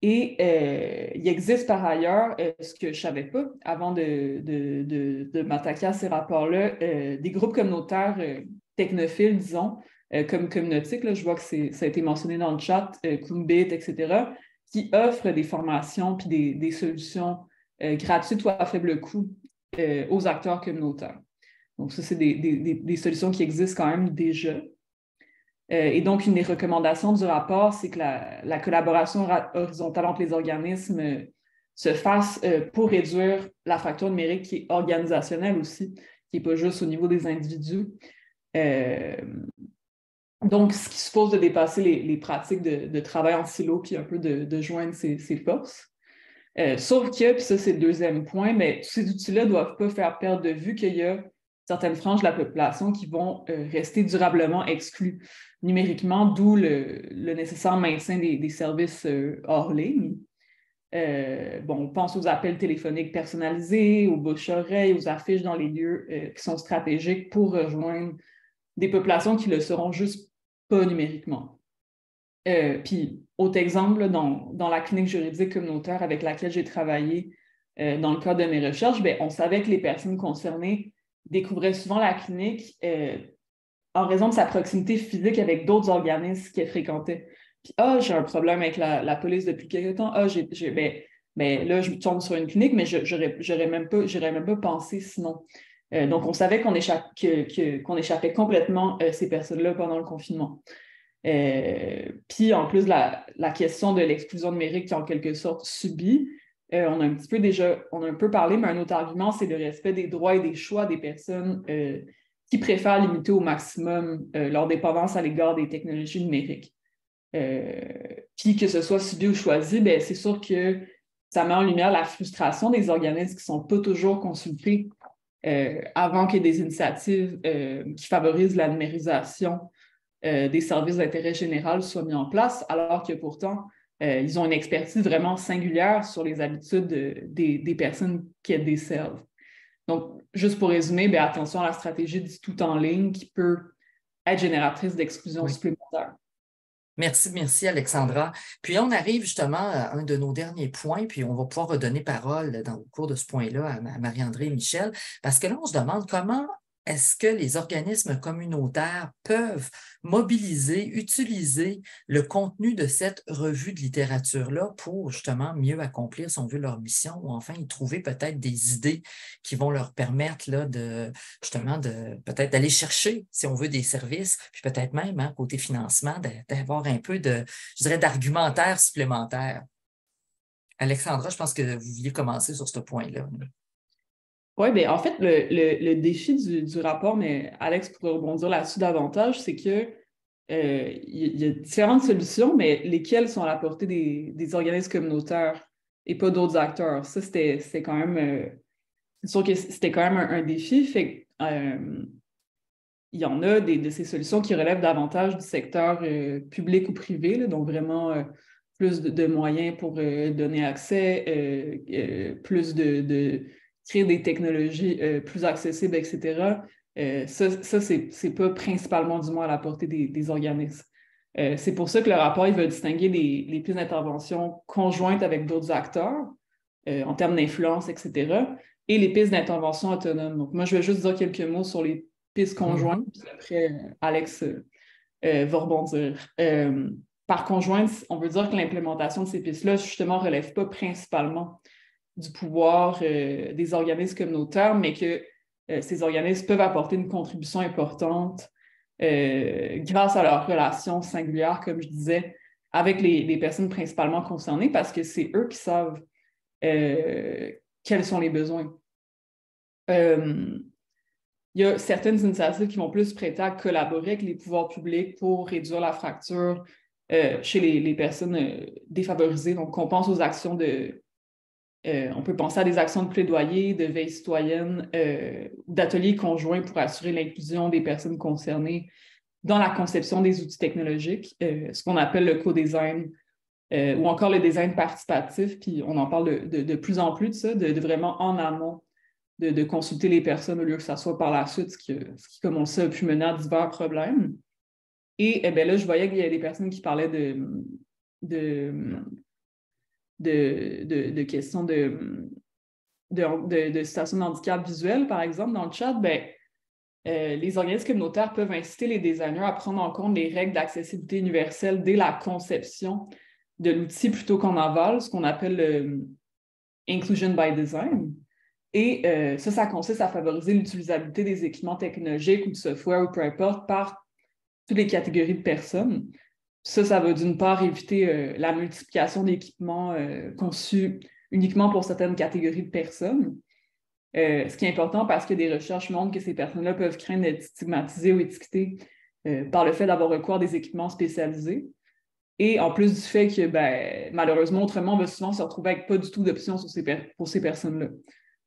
Et il existe par ailleurs, ce que je ne savais pas avant de m'attaquer à ces rapports-là, des groupes communautaires technophiles, disons, comme Communautique, là, je vois que ça a été mentionné dans le chat, Kumbit, etc., qui offrent des formations puis des solutions gratuites ou à faible coût aux acteurs communautaires. Donc ça, c'est des solutions qui existent quand même déjà. Et donc, une des recommandations du rapport, c'est que la collaboration horizontale entre les organismes se fasse pour réduire la fracture numérique qui est organisationnelle aussi, qui n'est pas juste au niveau des individus. Donc, ce qui suppose de dépasser les pratiques de travail en silo puis un peu de joindre ces forces. Sauf que, puis ça c'est le deuxième point, mais tous ces outils-là ne doivent pas faire perdre de vue qu'il y a certaines franges de la population qui vont rester durablement exclues numériquement, d'où le nécessaire maintien des services hors ligne. On pense aux appels téléphoniques personnalisés, aux bouche-oreilles, aux affiches dans les lieux qui sont stratégiques pour rejoindre des populations qui ne le seront juste pas numériquement. Puis, autre exemple, là, dans la clinique juridique communautaire avec laquelle j'ai travaillé dans le cadre de mes recherches, on savait que les personnes concernées découvraient souvent la clinique en raison de sa proximité physique avec d'autres organismes qu'elle fréquentait. Puis, j'ai un problème avec la police depuis quelque temps. Là, je me tourne sur une clinique, mais j'aurais même pas pensé sinon. Donc, on savait qu'on échappait complètement ces personnes-là pendant le confinement. Puis, en plus, la question de l'exclusion numérique qui est en quelque sorte subie, on a un peu parlé, mais un autre argument, c'est le respect des droits et des choix des personnes qui préfèrent limiter au maximum leur dépendance à l'égard des technologies numériques. Puis que ce soit subi ou choisi, c'est sûr que ça met en lumière la frustration des organismes qui ne sont pas toujours consultés avant qu'il y ait des initiatives qui favorisent la numérisation des services d'intérêt général soient mis en place, alors que pourtant, ils ont une expertise vraiment singulière sur les habitudes des personnes qu'elles desservent. Donc, juste pour résumer, bien, attention à la stratégie du tout en ligne qui peut être génératrice d'exclusion supplémentaire. Merci Alexandra. Puis on arrive justement à un de nos derniers points, puis on va pouvoir redonner parole au cours de ce point-là à Marie-André et Michel, parce que là, on se demande comment est-ce que les organismes communautaires peuvent mobiliser, utiliser le contenu de cette revue de littérature-là pour justement mieux accomplir, si on veut, leur mission ou enfin y trouver peut-être des idées qui vont leur permettre là, peut-être d'aller chercher, si on veut, des services, puis peut-être même, côté financement, d'avoir un peu d'argumentaire supplémentaire. Alexandra, je pense que vous vouliez commencer sur ce point-là. Oui, bien, en fait, le défi du rapport, mais Alex pourrait rebondir là-dessus davantage, c'est que il y a différentes solutions, mais lesquelles sont à la portée des organismes communautaires et pas d'autres acteurs. Ça, c'était quand même... c'est sûr que c'était quand même un défi. Fait il y en a de ces solutions qui relèvent davantage du secteur public ou privé, là, donc vraiment plus de moyens pour donner accès, plus de créer des technologies plus accessibles, etc. Ça c'est pas principalement, du moins, à la portée des organismes. C'est pour ça que le rapport il va distinguer les pistes d'intervention conjointes avec d'autres acteurs en termes d'influence, etc., et les pistes d'intervention autonomes. Donc, moi, je vais juste dire quelques mots sur les pistes conjointes, puis après, Alex va rebondir. Par conjointe, on veut dire que l'implémentation de ces pistes-là, justement, ne relève pas principalement du pouvoir des organismes communautaires, mais que ces organismes peuvent apporter une contribution importante grâce à leurs relations singulières, comme je disais, avec les personnes principalement concernées, parce que c'est eux qui savent quels sont les besoins. Il y a certaines initiatives qui vont plus se prêter à collaborer avec les pouvoirs publics pour réduire la fracture chez les personnes défavorisées. Donc, on pense aux actions on peut penser à des actions de plaidoyer, de veille citoyenne, d'ateliers conjoints pour assurer l'inclusion des personnes concernées dans la conception des outils technologiques, ce qu'on appelle le co-design, ou encore le design participatif, puis on en parle de plus en plus de ça, de vraiment en amont, de consulter les personnes au lieu que ça soit par la suite, ce qui comme on le sait, a pu mener à divers problèmes. Et bien là, je voyais qu'il y a des personnes qui parlaient de questions de situations de handicap visuel, par exemple, dans le chat. Ben, les organismes communautaires peuvent inciter les designers à prendre en compte les règles d'accessibilité universelle dès la conception de l'outil plutôt qu'en aval, ce qu'on appelle Inclusion by Design. Et ça consiste à favoriser l'utilisabilité des équipements technologiques ou de software ou peu importe par toutes les catégories de personnes. Ça va d'une part éviter la multiplication d'équipements conçus uniquement pour certaines catégories de personnes. Ce qui est important parce que des recherches montrent que ces personnes-là peuvent craindre d'être stigmatisées ou étiquetées par le fait d'avoir recours à des équipements spécialisés. Et en plus du fait que, malheureusement, autrement, on va souvent se retrouver avec pas du tout d'options pour ces personnes-là.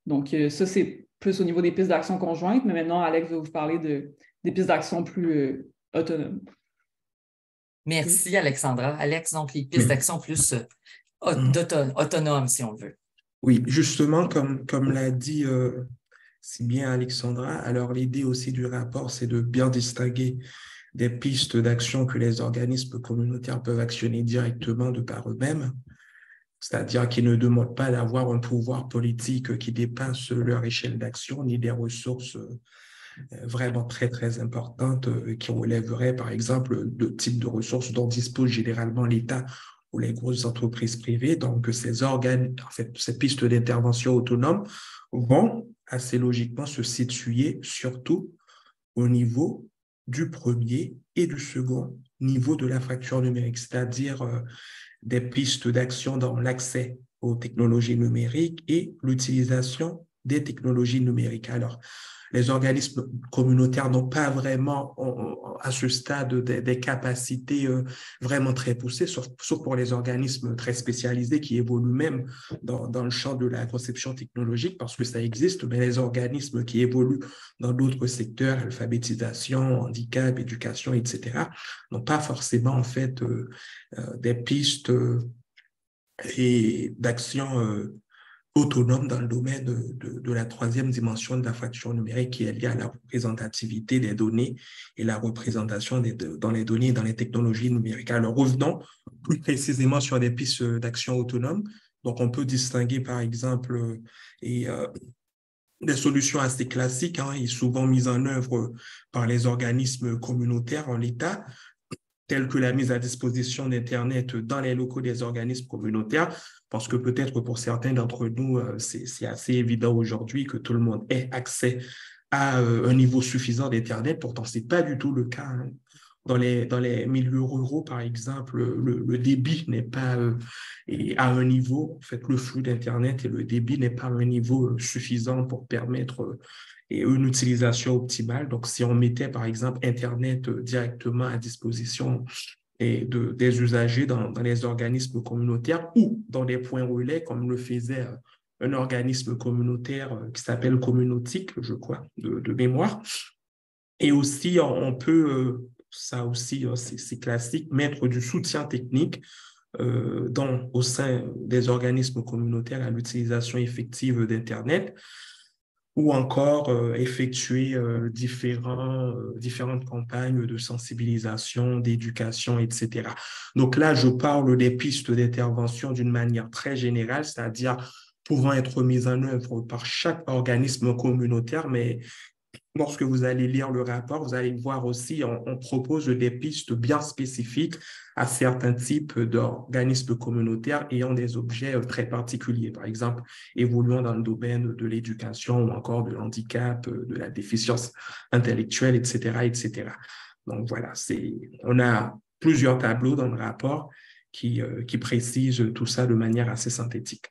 Donc, ça, c'est plus au niveau des pistes d'action conjointes, mais maintenant, Alex va vous parler des pistes d'action plus autonomes. Merci, Alexandra. Alex, donc les pistes d'action plus autonomes, si on veut. Oui, justement, comme l'a dit si bien Alexandra, alors l'idée aussi du rapport, c'est de bien distinguer des pistes d'action que les organismes communautaires peuvent actionner directement de par eux-mêmes, c'est-à-dire qu'ils ne demandent pas d'avoir un pouvoir politique qui dépasse leur échelle d'action, ni des ressources vraiment très, très importantes qui relèveraient, par exemple, de types de ressources dont dispose généralement l'État ou les grosses entreprises privées. Donc, ces pistes d'intervention autonomes vont assez logiquement se situer surtout au niveau du premier et du second niveau de la fracture numérique, c'est-à-dire des pistes d'action dans l'accès aux technologies numériques et l'utilisation des technologies numériques. Alors, les organismes communautaires n'ont pas vraiment, à ce stade, des capacités vraiment très poussées, sauf pour les organismes très spécialisés qui évoluent même dans le champ de la conception technologique, parce que ça existe, mais les organismes qui évoluent dans d'autres secteurs, alphabétisation, handicap, éducation, etc., n'ont pas forcément, en fait, des pistes et d'actions autonome dans le domaine de la troisième dimension de la fracture numérique qui est liée à la représentativité des données et la représentation dans les données et dans les technologies numériques. Alors, revenons plus précisément sur des pistes d'action autonome. Donc, on peut distinguer, par exemple, des solutions assez classiques et souvent mises en œuvre par les organismes communautaires en l'état, telles que la mise à disposition d'Internet dans les locaux des organismes communautaires, parce que peut-être pour certains d'entre nous, c'est assez évident aujourd'hui que tout le monde ait accès à un niveau suffisant d'Internet. Pourtant, ce n'est pas du tout le cas. Dans les milieux ruraux, par exemple, le débit n'est pas à un niveau, en fait, le flux d'Internet et le débit n'est pas à un niveau suffisant pour permettre et une utilisation optimale. Donc, si on mettait, par exemple, Internet directement à disposition des usagers dans les organismes communautaires ou dans des points relais, comme le faisait un organisme communautaire qui s'appelle Communautique, je crois, de mémoire. Et aussi, on peut, ça aussi, c'est classique, mettre du soutien technique au sein des organismes communautaires à l'utilisation effective d'Internet, ou encore effectuer différentes campagnes de sensibilisation, d'éducation, etc. Donc là, je parle des pistes d'intervention d'une manière très générale, c'est-à-dire pouvant être mises en œuvre par chaque organisme communautaire, mais lorsque vous allez lire le rapport, vous allez voir aussi, on propose des pistes bien spécifiques à certains types d'organismes communautaires ayant des objets très particuliers. Par exemple, évoluant dans le domaine de l'éducation ou encore de l'handicap, de la déficience intellectuelle, etc., etc. Donc voilà, on a plusieurs tableaux dans le rapport qui précisent tout ça de manière assez synthétique.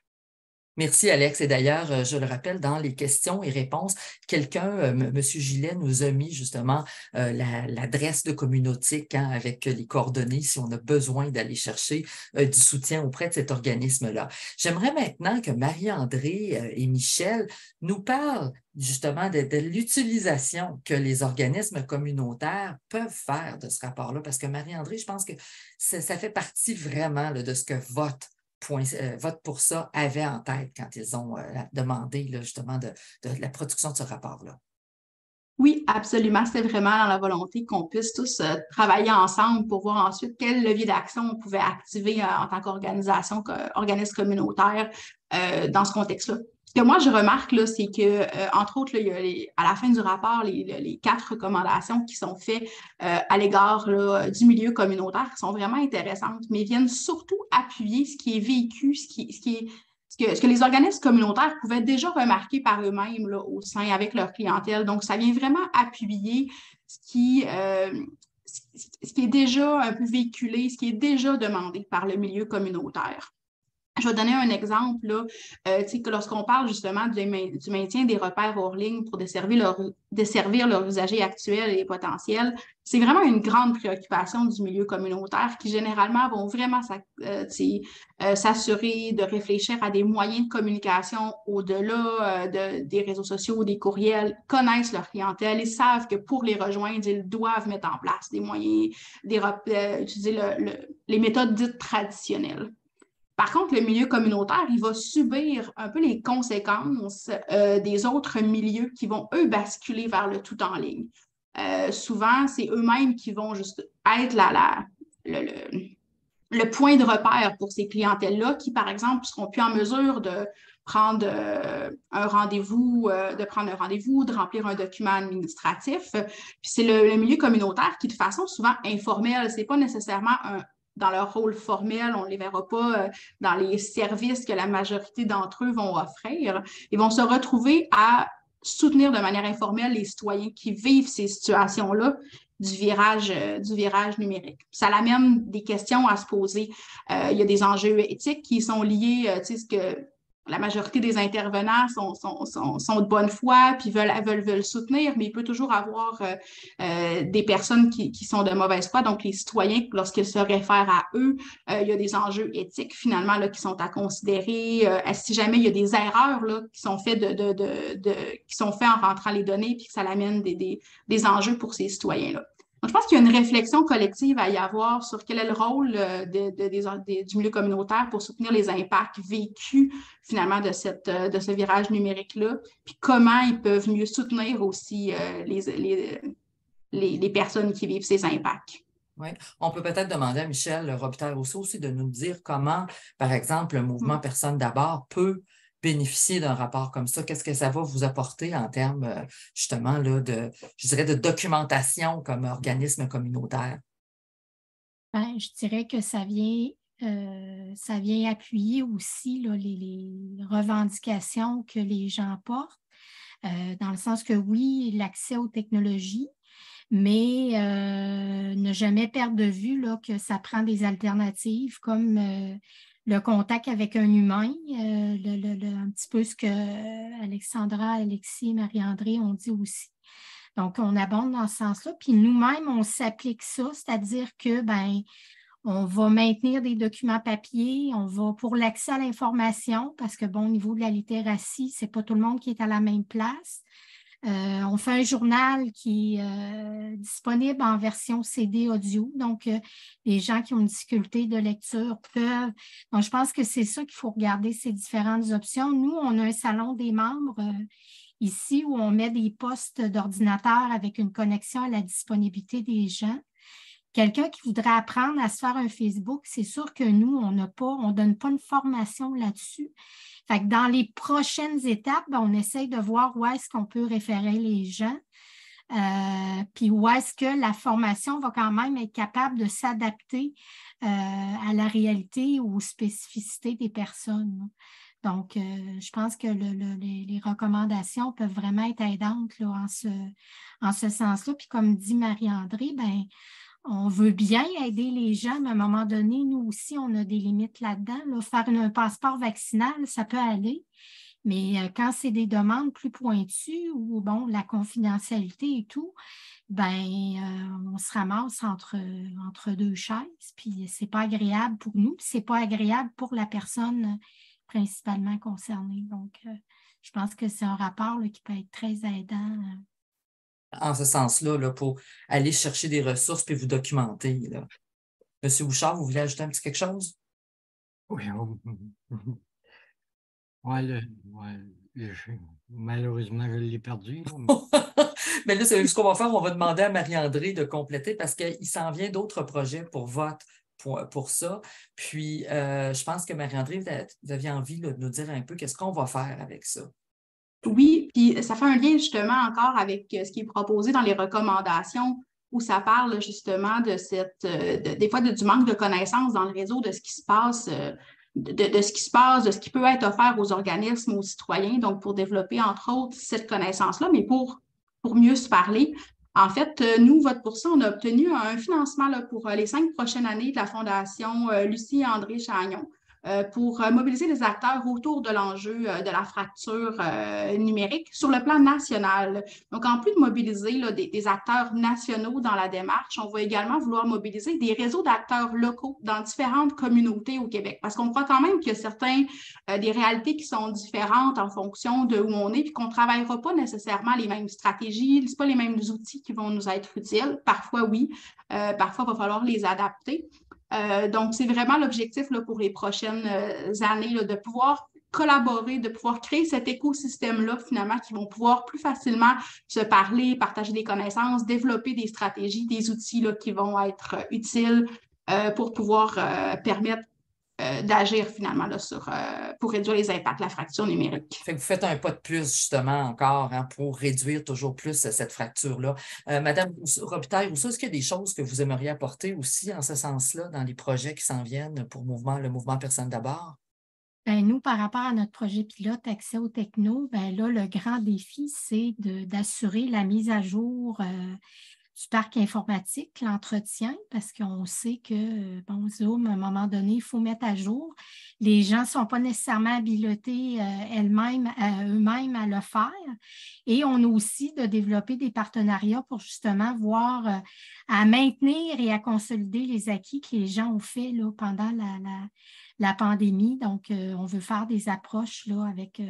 Merci, Alex. Et d'ailleurs, je le rappelle, dans les questions et réponses, quelqu'un, M. Gillet, nous a mis justement l'adresse de Communautique avec les coordonnées si on a besoin d'aller chercher du soutien auprès de cet organisme-là. J'aimerais maintenant que Marie-André et Michel nous parlent justement de l'utilisation que les organismes communautaires peuvent faire de ce rapport-là, parce que Marie-André, je pense que ça fait partie vraiment de ce que Vote pour ça avait en tête quand ils ont demandé là, justement de la production de ce rapport-là. Oui, absolument. C'est vraiment dans la volonté qu'on puisse tous travailler ensemble pour voir ensuite quel levier d'action on pouvait activer en tant qu'organisation, organisme communautaire dans ce contexte-là. Ce que moi, je remarque, là, c'est que, entre autres, là, il y a à la fin du rapport, les 4 recommandations qui sont faites à l'égard là, du milieu communautaire qui sont vraiment intéressantes, mais viennent surtout appuyer ce qui est vécu, ce que les organismes communautaires pouvaient déjà remarquer par eux-mêmes là, au sein avec leur clientèle. Donc, ça vient vraiment appuyer ce qui est déjà un peu véhiculé, ce qui est déjà demandé par le milieu communautaire. Je vais donner un exemple, là, que lorsqu'on parle justement du maintien des repères hors ligne pour desservir leurs usagers actuels et potentiels, c'est vraiment une grande préoccupation du milieu communautaire qui généralement vont vraiment s'assurer de réfléchir à des moyens de communication au-delà des réseaux sociaux ou des courriels, connaissent leur clientèle et savent que pour les rejoindre, ils doivent mettre en place des moyens, utiliser les méthodes dites traditionnelles. Par contre, le milieu communautaire, il va subir un peu les conséquences des autres milieux qui vont, eux, basculer vers le tout en ligne. Souvent, c'est eux-mêmes qui vont juste être le point de repère pour ces clientèles-là qui, par exemple, seront plus en mesure de prendre un rendez-vous, de remplir un document administratif. Puis c'est le milieu communautaire qui, de façon souvent informelle, c'est pas nécessairement dans leur rôle formel, on ne les verra pas dans les services que la majorité d'entre eux vont offrir. Ils vont se retrouver à soutenir de manière informelle les citoyens qui vivent ces situations-là du virage numérique. Ça amène des questions à se poser. Il y a des enjeux éthiques qui sont liés, la majorité des intervenants sont de bonne foi puis veulent soutenir, mais il peut toujours avoir des personnes qui sont de mauvaise foi. Donc, les citoyens, lorsqu'ils se réfèrent à eux, il y a des enjeux éthiques finalement là, qui sont à considérer. Si jamais il y a des erreurs là, qui sont faites qui sont faites en rentrant les données puis que ça amène des enjeux pour ces citoyens-là. Donc, je pense qu'il y a une réflexion collective à y avoir sur quel est le rôle du milieu communautaire pour soutenir les impacts vécus finalement de ce virage numérique-là, puis comment ils peuvent mieux soutenir aussi les personnes qui vivent ces impacts. Oui, on peut peut-être demander à Michel Robitaille-Rousseau aussi de nous dire comment, par exemple, le mouvement Personnes d'abord peut bénéficier d'un rapport comme ça. Qu'est-ce que ça va vous apporter en termes, justement, là, de documentation comme organisme communautaire? Bien, je dirais que ça vient appuyer aussi là, les revendications que les gens portent, dans le sens que oui, l'accès aux technologies, mais ne jamais perdre de vue là, que ça prend des alternatives comme le contact avec un humain, un petit peu ce que Alexandra, Alexis et Marie-André ont dit aussi. Donc, on abonde dans ce sens-là. Puis nous-mêmes, on s'applique ça, c'est-à-dire que, on va maintenir des documents papier, on va pour l'accès à l'information, parce que, au niveau de la littératie, ce n'est pas tout le monde qui est à la même place. On fait un journal qui est disponible en version CD audio, donc les gens qui ont une difficulté de lecture peuvent. Donc, je pense que c'est ça qu'il faut regarder, ces différentes options. Nous, on a un salon des membres ici où on met des postes d'ordinateur avec une connexion à la disponibilité des gens. Quelqu'un qui voudrait apprendre à se faire un Facebook, c'est sûr que nous, on ne donne pas une formation là-dessus. Fait que dans les prochaines étapes, on essaye de voir où est-ce qu'on peut référer les gens, puis où est-ce que la formation va quand même être capable de s'adapter à la réalité ou aux spécificités des personnes. Donc, je pense que les recommandations peuvent vraiment être aidantes là, en ce sens-là. Puis comme dit Marie-André, on veut bien aider les gens, mais à un moment donné, nous aussi, on a des limites là-dedans. Là. Faire un passeport vaccinal, ça peut aller, mais quand c'est des demandes plus pointues ou la confidentialité et tout, on se ramasse entre deux chaises, puis c'est pas agréable pour nous, puis c'est pas agréable pour la personne principalement concernée. Donc, je pense que c'est un rapport là, qui peut être très aidant. En ce sens-là, là, pour aller chercher des ressources puis vous documenter. Là. Monsieur Bouchard, vous voulez ajouter un petit quelque chose? Oui. Malheureusement, je l'ai perdu. Mais là, c'est ce qu'on va faire. On va demander à Marie-André de compléter parce qu'il s'en vient d'autres projets pour ça. Puis, je pense que Marie-André, vous aviez envie de nous dire un peu qu'est-ce qu'on va faire avec ça. Oui, puis ça fait un lien justement encore avec ce qui est proposé dans les recommandations où ça parle justement de des fois du manque de connaissances dans le réseau de ce qui se passe, de ce qui peut être offert aux organismes, aux citoyens, donc pour développer entre autres cette connaissance-là, mais pour mieux se parler. En fait, nous, Vote pour ça, on a obtenu un financement là, pour les 5 prochaines années de la Fondation Lucie et André Chagnon. Pour mobiliser les acteurs autour de l'enjeu de la fracture numérique sur le plan national. Donc, en plus de mobiliser là, des acteurs nationaux dans la démarche, on va également vouloir mobiliser des réseaux d'acteurs locaux dans différentes communautés au Québec, parce qu'on croit quand même qu'il y a des réalités qui sont différentes en fonction de où on est, puis qu'on ne travaillera pas nécessairement les mêmes stratégies, ce pas les mêmes outils qui vont nous être utiles. Parfois, oui. Parfois, il va falloir les adapter. Donc, c'est vraiment l'objectif là, pour les prochaines années là, de pouvoir collaborer, de pouvoir créer cet écosystème-là, finalement, qui vont pouvoir plus facilement se parler, partager des connaissances, développer des stratégies, des outils là, qui vont être utiles pour pouvoir permettre d'agir finalement là, pour réduire les impacts de la fracture numérique. Fait que vous faites un pas de plus justement encore pour réduire toujours plus cette fracture-là. Madame Robitaille-Rousseau, est-ce qu'il y a des choses que vous aimeriez apporter aussi en ce sens-là dans les projets qui s'en viennent pour le mouvement Personnes d'abord? Nous, par rapport à notre projet pilote Accès aux techno, là, le grand défi, c'est d'assurer la mise à jour du parc informatique, l'entretien, parce qu'on sait que, Zoom, à un moment donné, il faut mettre à jour. les gens ne sont pas nécessairement habilités eux-mêmes à le faire. Et on a aussi de développer des partenariats pour justement voir à maintenir et à consolider les acquis que les gens ont fait là, pendant la pandémie. Donc, on veut faire des approches là, avec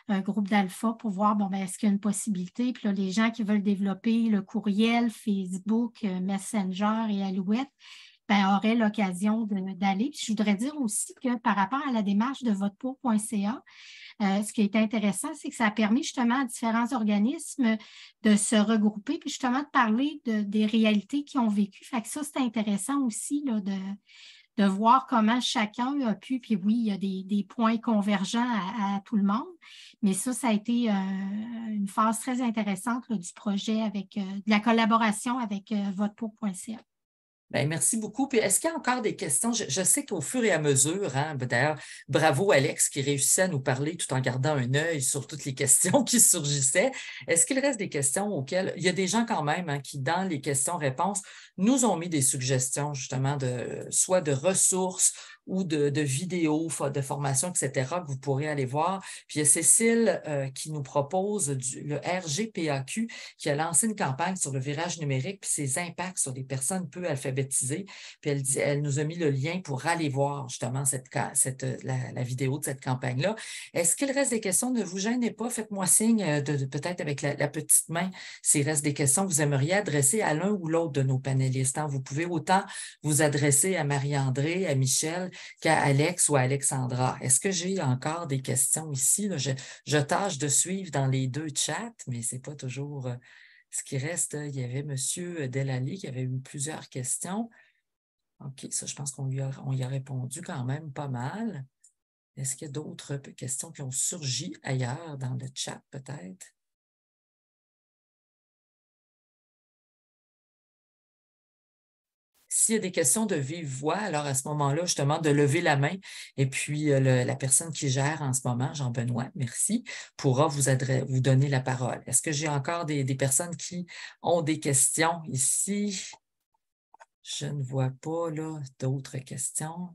un groupe d'alpha pour voir, est-ce qu'il y a une possibilité? Puis là, les gens qui veulent développer le courriel, Facebook, Messenger et Alouette, auraient l'occasion d'aller. Puis je voudrais dire aussi que par rapport à la démarche de votepour.ca, ce qui est intéressant, c'est que ça a permis justement à différents organismes de se regrouper puis justement de parler des réalités qu'ils ont vécues. Fait que ça, c'est intéressant aussi là, de voir comment chacun a pu, puis oui, il y a des points convergents à tout le monde, mais ça a été une phase très intéressante là, du projet avec de la collaboration avec votepour.ca. Bien, merci beaucoup. Puis est-ce qu'il y a encore des questions? Je sais qu'au fur et à mesure, d'ailleurs, bravo Alex qui réussissait à nous parler tout en gardant un œil sur toutes les questions qui surgissaient. Est-ce qu'il reste des questions auxquelles il y a des gens quand même qui, dans les questions-réponses, nous ont mis des suggestions justement soit de ressources ou de vidéos, de formations, etc., que vous pourrez aller voir. Puis il y a Cécile qui nous propose le RGPAQ qui a lancé une campagne sur le virage numérique puis ses impacts sur les personnes peu alphabétisées. Puis elle nous a mis le lien pour aller voir justement la vidéo de cette campagne-là. Est-ce qu'il reste des questions? Ne vous gênez pas, faites-moi signe peut-être avec la petite main s'il reste des questions que vous aimeriez adresser à l'un ou l'autre de nos panélistes. Vous pouvez autant vous adresser à Marie-André, à Michel, qu'à Alex ou à Alexandra. Est-ce que j'ai encore des questions ici? Là, je tâche de suivre dans les deux chats, mais ce n'est pas toujours ce qui reste. Il y avait M. Delallé qui avait eu plusieurs questions. OK, ça, je pense qu'on y a répondu quand même pas mal. Est-ce qu'il y a d'autres questions qui ont surgi ailleurs dans le chat, peut-être? S'il y a des questions de vive voix, alors à ce moment-là, justement, de lever la main et puis la personne qui gère en ce moment, Jean-Benoît, merci, pourra vous donner la parole. Est-ce que j'ai encore des personnes qui ont des questions ici? Je ne vois pas là d'autres questions.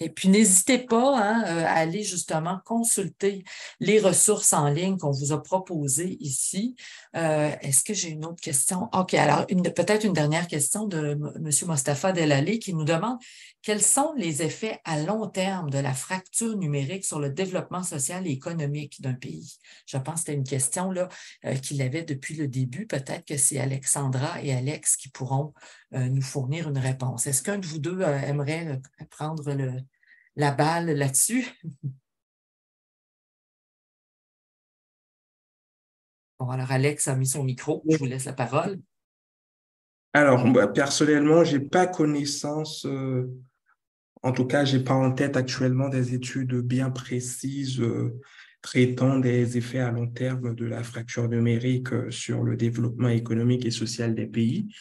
Et puis, n'hésitez pas à aller justement consulter les ressources en ligne qu'on vous a proposées ici. Est-ce que j'ai une autre question? OK, alors peut-être une dernière question de M. Mostafa Delallé qui nous demande quels sont les effets à long terme de la fracture numérique sur le développement social et économique d'un pays? Je pense que c'était une question là, qu'il avait depuis le début. Peut-être que c'est Alexandra et Alex qui pourront nous fournir une réponse. Est-ce qu'un de vous deux aimerait prendre la balle là-dessus? Bon, alors Alex a mis son micro. Je vous laisse la parole. Alors, personnellement, je n'ai pas connaissance, en tout cas, je n'ai pas en tête actuellement des études bien précises traitant des effets à long terme de la fracture numérique sur le développement économique et social des pays.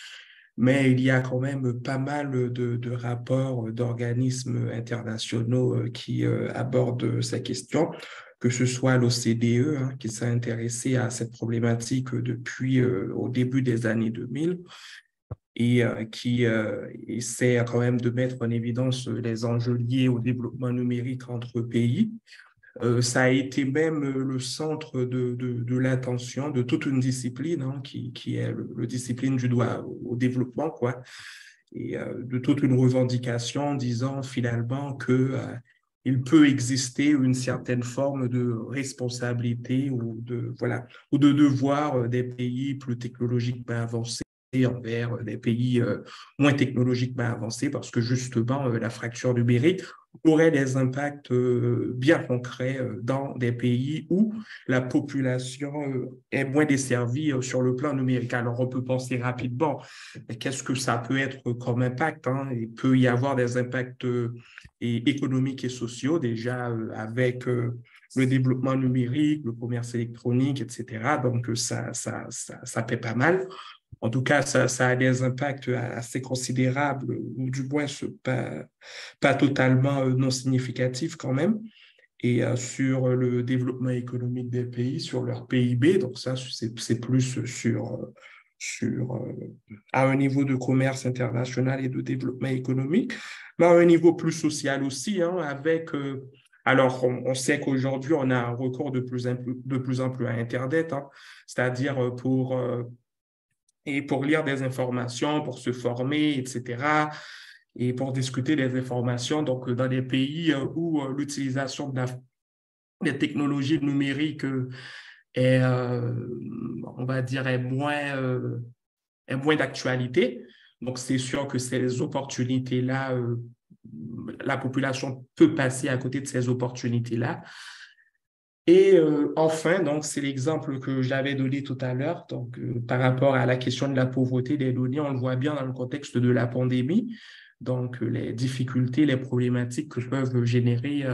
Mais il y a quand même pas mal de rapports d'organismes internationaux qui abordent ces questions, que ce soit l'OCDE, qui s'est intéressé à cette problématique depuis au début des années 2000 et qui essaie quand même de mettre en évidence les enjeux liés au développement numérique entre pays. Ça a été même le centre de l'attention de toute une discipline qui est le discipline du droit au développement, quoi, et de toute une revendication disant finalement que il peut exister une certaine forme de responsabilité ou de devoir des pays plus technologiquement avancés envers des pays moins technologiquement avancés parce que justement la fracture numérique aurait des impacts bien concrets dans des pays où la population est moins desservie sur le plan numérique. Alors, on peut penser rapidement, qu'est-ce que ça peut être comme impact? Il peut y avoir des impacts économiques et sociaux, déjà avec le développement numérique, le commerce électronique, etc. Donc, ça paie pas mal. En tout cas, ça a des impacts assez considérables, ou du moins pas totalement non significatifs quand même, et sur le développement économique des pays, sur leur PIB. Donc ça, c'est plus à un niveau de commerce international et de développement économique. mais à un niveau plus social aussi, hein, avec... alors, on sait qu'aujourd'hui, on a un recours de plus en plus à Internet, hein, c'est-à-dire pour lire des informations, pour se former, etc., et pour discuter des informations. Donc, dans des pays où l'utilisation des technologies numériques est, on va dire, est moins d'actualité. Donc, c'est sûr que ces opportunités-là, la population peut passer à côté de ces opportunités-là. Et enfin, donc, c'est l'exemple que j'avais donné tout à l'heure. Donc, par rapport à la question de la pauvreté des données, on le voit bien dans le contexte de la pandémie. Donc, les difficultés, les problématiques que peuvent générer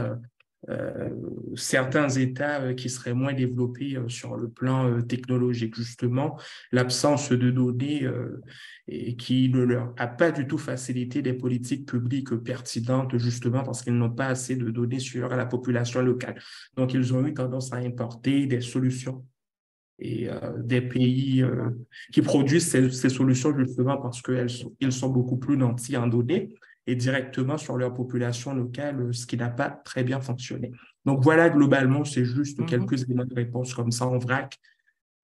certains États qui seraient moins développés sur le plan technologique, justement, l'absence de données et qui ne leur a pas du tout facilité des politiques publiques pertinentes, justement, parce qu'ils n'ont pas assez de données sur la population locale. Donc, ils ont eu tendance à importer des solutions et des pays qui produisent ces solutions, justement, parce qu'ils sont beaucoup plus nantis en données et directement sur leur population locale, ce qui n'a pas très bien fonctionné. Donc voilà, globalement, c'est juste quelques éléments de réponse comme ça en vrac.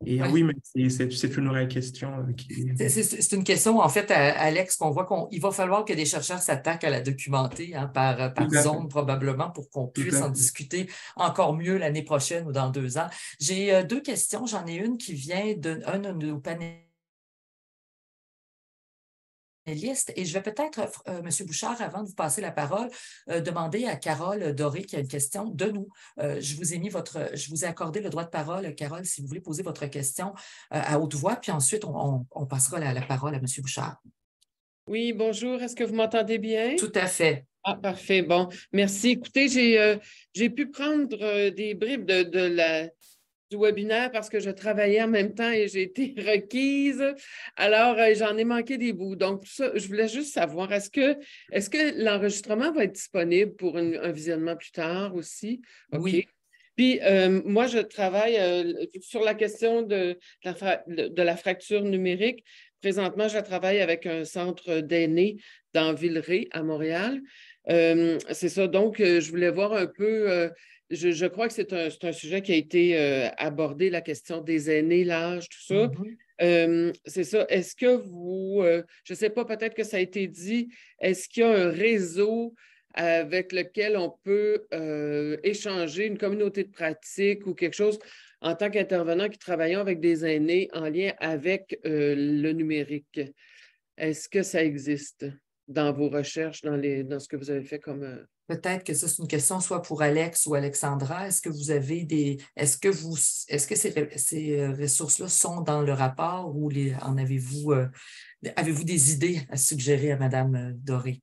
Et oui, mais c'est une vraie question. C'est une question, en fait, Alex, qu'on voit qu'il va falloir que des chercheurs s'attaquent à la documenter, hein, par zone probablement pour qu'on puisse en discuter encore mieux l'année prochaine ou dans 2 ans. J'ai 2 questions. J'en ai une qui vient d'un de nos panélistes. Et je vais peut-être, M. Bouchard, avant de vous passer la parole, demander à Carole Doré qui a une question de nous. Je vous ai accordé le droit de parole, Carole, si vous voulez poser votre question à haute voix, puis ensuite, on passera la parole à M. Bouchard. Oui, bonjour. Est-ce que vous m'entendez bien? Tout à fait. Ah, parfait. Bon, merci. Écoutez, j'ai pu prendre des bribes du webinaire parce que je travaillais en même temps et j'ai été requise. Alors, j'en ai manqué des bouts. Donc, ça, je voulais juste savoir, est-ce que l'enregistrement va être disponible pour un visionnement plus tard aussi? OK. Oui. Puis, moi, je travaille sur la question de la fracture numérique. Présentement, je travaille avec un centre d'aînés dans Villeray, à Montréal. C'est ça. Donc, je voulais voir un peu... Je crois que c'est un sujet qui a été abordé, la question des aînés, l'âge, tout ça. C'est ça. Est-ce que vous, je ne sais pas, peut-être que ça a été dit, est-ce qu'il y a un réseau avec lequel on peut échanger une communauté de pratique ou quelque chose en tant qu'intervenant qui travaillons avec des aînés en lien avec le numérique? Est-ce que ça existe dans vos recherches, dans ce que vous avez fait comme... Peut-être que ça, c'est une question soit pour Alex ou Alexandra. Est-ce que vous avez est-ce que ces ressources-là sont dans le rapport ou avez-vous des idées à suggérer à Mme Doré?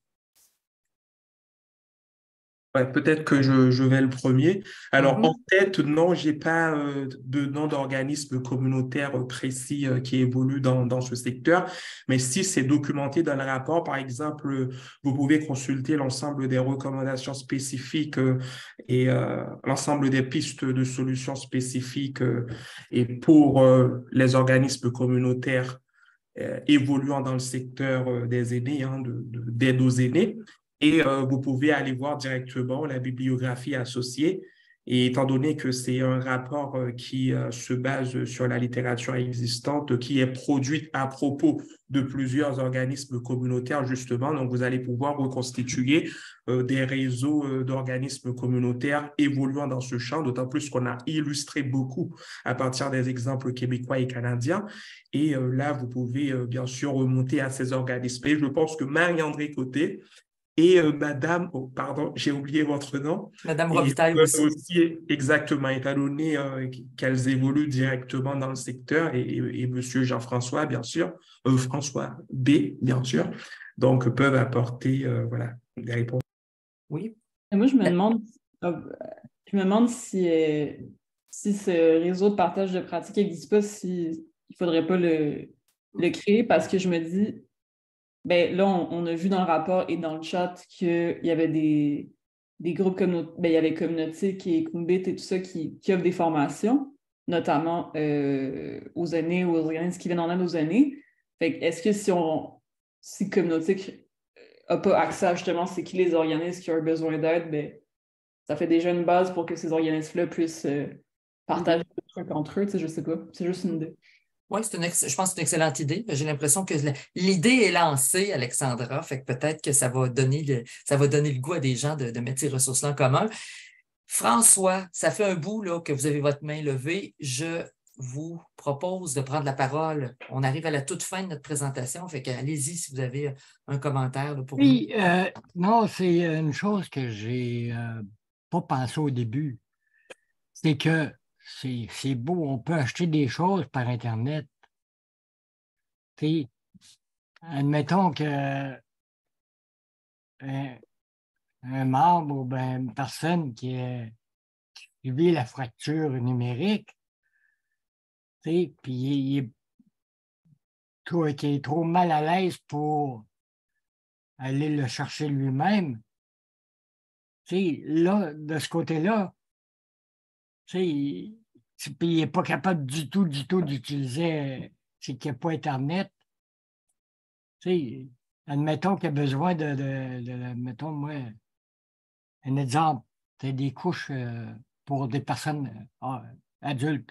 Ouais, peut-être que je vais le premier. Alors, en tête, non, j'ai pas de nom d'organisme communautaire précis qui évolue dans ce secteur. Mais si c'est documenté dans le rapport, par exemple, vous pouvez consulter l'ensemble des recommandations spécifiques et l'ensemble des pistes de solutions spécifiques et pour les organismes communautaires évoluant dans le secteur des aînés, hein, d'aide aux aînés. Et vous pouvez aller voir directement la bibliographie associée. Et étant donné que c'est un rapport qui se base sur la littérature existante, qui est produite à propos de plusieurs organismes communautaires, justement, donc vous allez pouvoir reconstituer des réseaux d'organismes communautaires évoluant dans ce champ, d'autant plus qu'on a illustré beaucoup à partir des exemples québécois et canadiens. Et là, vous pouvez bien sûr remonter à ces organismes. Et je pense que Marie-André Côté et Madame, pardon, j'ai oublié votre nom. Madame Robitaille aussi. Exactement, étant donné qu'elles évoluent directement dans le secteur, et Monsieur Jean-François, bien sûr, François B, bien sûr, donc peuvent apporter voilà, des réponses. Oui. Et moi, je me demande si ce réseau de partage de pratiques n'existe pas, s'il ne faudrait pas le créer, parce que je me dis, ben là, on a vu dans le rapport et dans le chat qu'il y avait des groupes communautaires, il y avait Communautique et Kumbit et tout ça qui offrent des formations, notamment aux aînés ou aux organismes qui viennent en aide aux aînés. Fait que est-ce que si Communautique n'a pas accès à justement c'est qui les organismes qui ont besoin d'aide, ben, ça fait déjà une base pour que ces organismes-là puissent partager des trucs entre eux. Tu sais, je sais pas, c'est juste une idée. Oui, je pense que c'est une excellente idée. J'ai l'impression que l'idée est lancée, Alexandra, fait que peut-être que ça va donner le goût à des gens de mettre ces ressources-là en commun. François, ça fait un bout là, que vous avez votre main levée. Je vous propose de prendre la parole. On arrive à la toute fin de notre présentation, fait que allez-y si vous avez un commentaire là, pour nous. Oui, non, c'est une chose que j'ai pas pensé au début. C'est que c'est beau, on peut acheter des choses par Internet. T'sais, admettons que un membre ou ben, une personne qui vit la fracture numérique, puis qui est trop mal à l'aise pour aller le chercher lui-même. Là, de ce côté-là, il n'est pas capable du tout d'utiliser, c'est qu'il n'y a pas Internet. Admettons qu'il a besoin mettons, moi, un exemple, des couches pour des personnes adultes.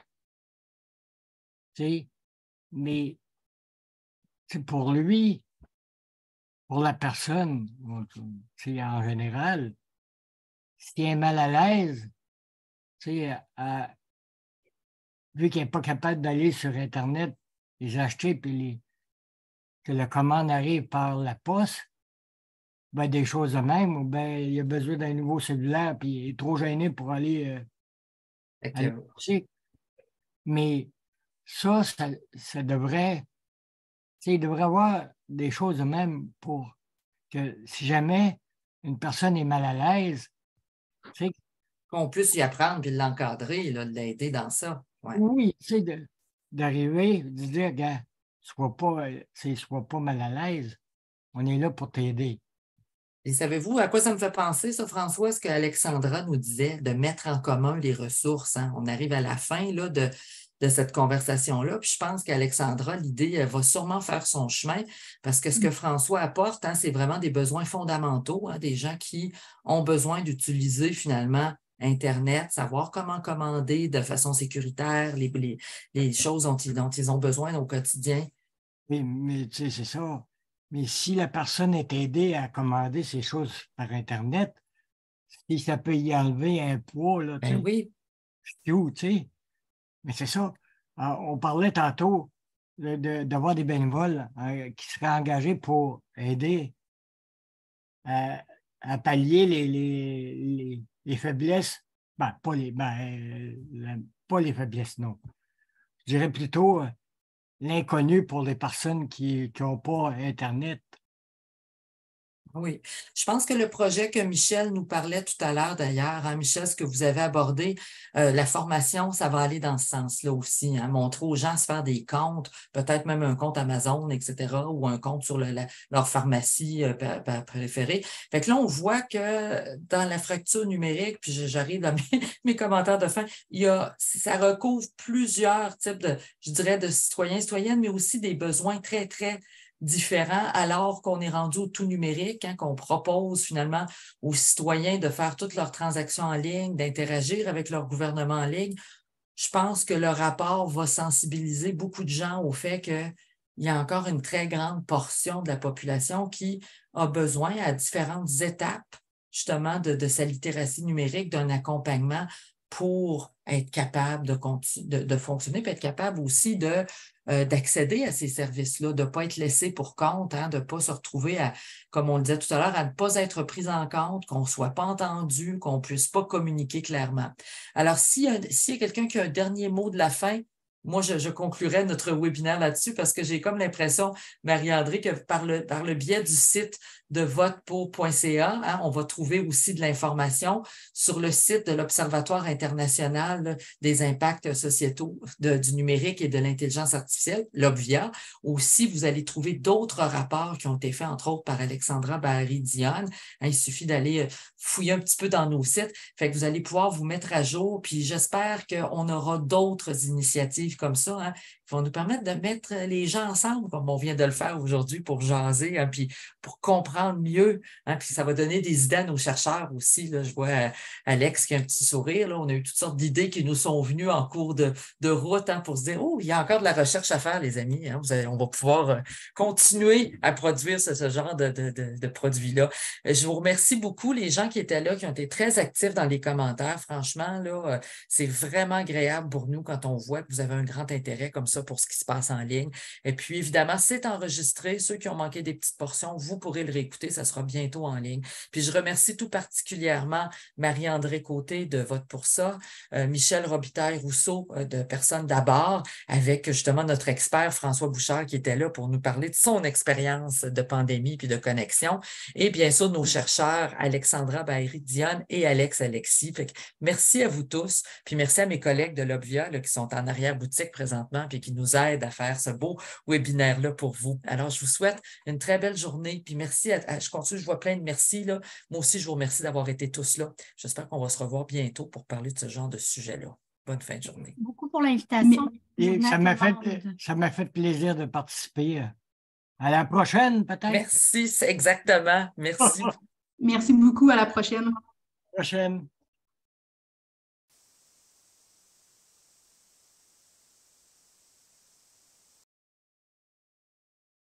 Mais pour lui, pour la personne, en général, s'il est mal à l'aise, vu qu'il n'est pas capable d'aller sur Internet, les acheter, puis que la commande arrive par la poste, ben, des choses de même, ou ben, il a besoin d'un nouveau cellulaire, puis il est trop gêné pour aller acheter. Mais ça devrait, il devrait y avoir des choses de même pour que si jamais une personne est mal à l'aise, qu'on puisse y apprendre et l'encadrer, l'aider dans ça. Ouais. Oui, d'arriver, de dire, gars, sois pas mal à l'aise, on est là pour t'aider. Et savez-vous à quoi ça me fait penser, ça, François, ce qu'Alexandra nous disait, de mettre en commun les ressources. Hein? On arrive à la fin là, de cette conversation-là. Puis je pense qu'Alexandra, l'idée va sûrement faire son chemin parce que ce que François apporte, hein, c'est vraiment des besoins fondamentaux, hein, des gens qui ont besoin d'utiliser finalement Internet, savoir comment commander de façon sécuritaire les choses dont ils ont besoin au quotidien. Mais tu sais, c'est ça. Mais si la personne est aidée à commander ces choses par Internet, si ça peut y enlever un poids, là, ben oui. Tu sais. Mais c'est ça. On parlait tantôt d'avoir des bénévoles qui seraient engagés pour aider à pallier les faiblesses. Ben, pas les faiblesses, non. Je dirais plutôt l'inconnu pour les personnes qui n'ont pas Internet. Oui, je pense que le projet que Michel nous parlait tout à l'heure d'ailleurs, hein, Michel, ce que vous avez abordé, la formation, ça va aller dans ce sens-là aussi, hein, montrer aux gens à se faire des comptes, peut-être même un compte Amazon, etc., ou un compte sur leur pharmacie préférée. Fait que là, on voit que dans la fracture numérique, puis j'arrive à mes commentaires de fin, ça recouvre plusieurs types je dirais, de citoyens, citoyennes, mais aussi des besoins très, très différents alors qu'on est rendu au tout numérique, hein, qu'on propose finalement aux citoyens de faire toutes leurs transactions en ligne, d'interagir avec leur gouvernement en ligne. Je pense que le rapport va sensibiliser beaucoup de gens au fait qu'il y a encore une très grande portion de la population qui a besoin à différentes étapes justement de sa littératie numérique, d'un accompagnement pour être capable de fonctionner, puis être capable aussi d'accéder à ces services-là, de ne pas être laissé pour compte, hein, de ne pas se retrouver comme on le disait tout à l'heure, à ne pas être pris en compte, qu'on ne soit pas entendu, qu'on ne puisse pas communiquer clairement. Alors, s'il y a quelqu'un qui a un dernier mot de la fin, moi, je conclurai notre webinaire là-dessus parce que j'ai comme l'impression, Marie-André, que par le biais du site de votepour.ca, hein, on va trouver aussi de l'information sur le site de l'Observatoire international des impacts sociétaux du numérique et de l'intelligence artificielle, l'OBVIA. Aussi, vous allez trouver d'autres rapports qui ont été faits, entre autres, par Alexandra Bahari-Dionne. Hein, il suffit d'aller fouiller un petit peu dans nos sites. Fait que vous allez pouvoir vous mettre à jour. Puis j'espère qu'on aura d'autres initiatives suivre comme ça, hein, qui vont nous permettre de mettre les gens ensemble, comme on vient de le faire aujourd'hui, pour jaser, hein, puis pour comprendre mieux. Hein, puis ça va donner des idées à nos chercheurs aussi. Là. Je vois Alex qui a un petit sourire. Là. On a eu toutes sortes d'idées qui nous sont venues en cours de route, hein, pour se dire, oh, il y a encore de la recherche à faire, les amis. Hein. On va pouvoir continuer à produire ce genre de produits-là. Je vous remercie beaucoup, les gens qui étaient là, qui ont été très actifs dans les commentaires. Franchement, là, c'est vraiment agréable pour nous quand on voit que vous avez un grand intérêt comme ça pour ce qui se passe en ligne. Et puis, évidemment, c'est enregistré. Ceux qui ont manqué des petites portions, vous pourrez le réécouter. Ça sera bientôt en ligne. Puis, je remercie tout particulièrement Marie-André Côté de Vote pour ça, Michel Robitaille-Rousseau de Personnes d'abord, avec justement notre expert François Bouchard qui était là pour nous parler de son expérience de pandémie puis de connexion. Et bien sûr, nos chercheurs Alexandra Baïri-Dionne et Alex Alexis. Fait que merci à vous tous. Puis merci à mes collègues de l'Obvia qui sont en arrière-boutique présentement puis qui nous aident à faire ce beau webinaire-là pour vous. Alors, je vous souhaite une très belle journée. Puis merci, je continue, je vois plein de merci. Là. Moi aussi, je vous remercie d'avoir été tous là. J'espère qu'on va se revoir bientôt pour parler de ce genre de sujet-là. Bonne fin de journée. Merci beaucoup pour l'invitation. Ça m'a fait plaisir de participer. À la prochaine, peut-être. Merci, exactement. Merci. Merci beaucoup. À la prochaine. Prochaine.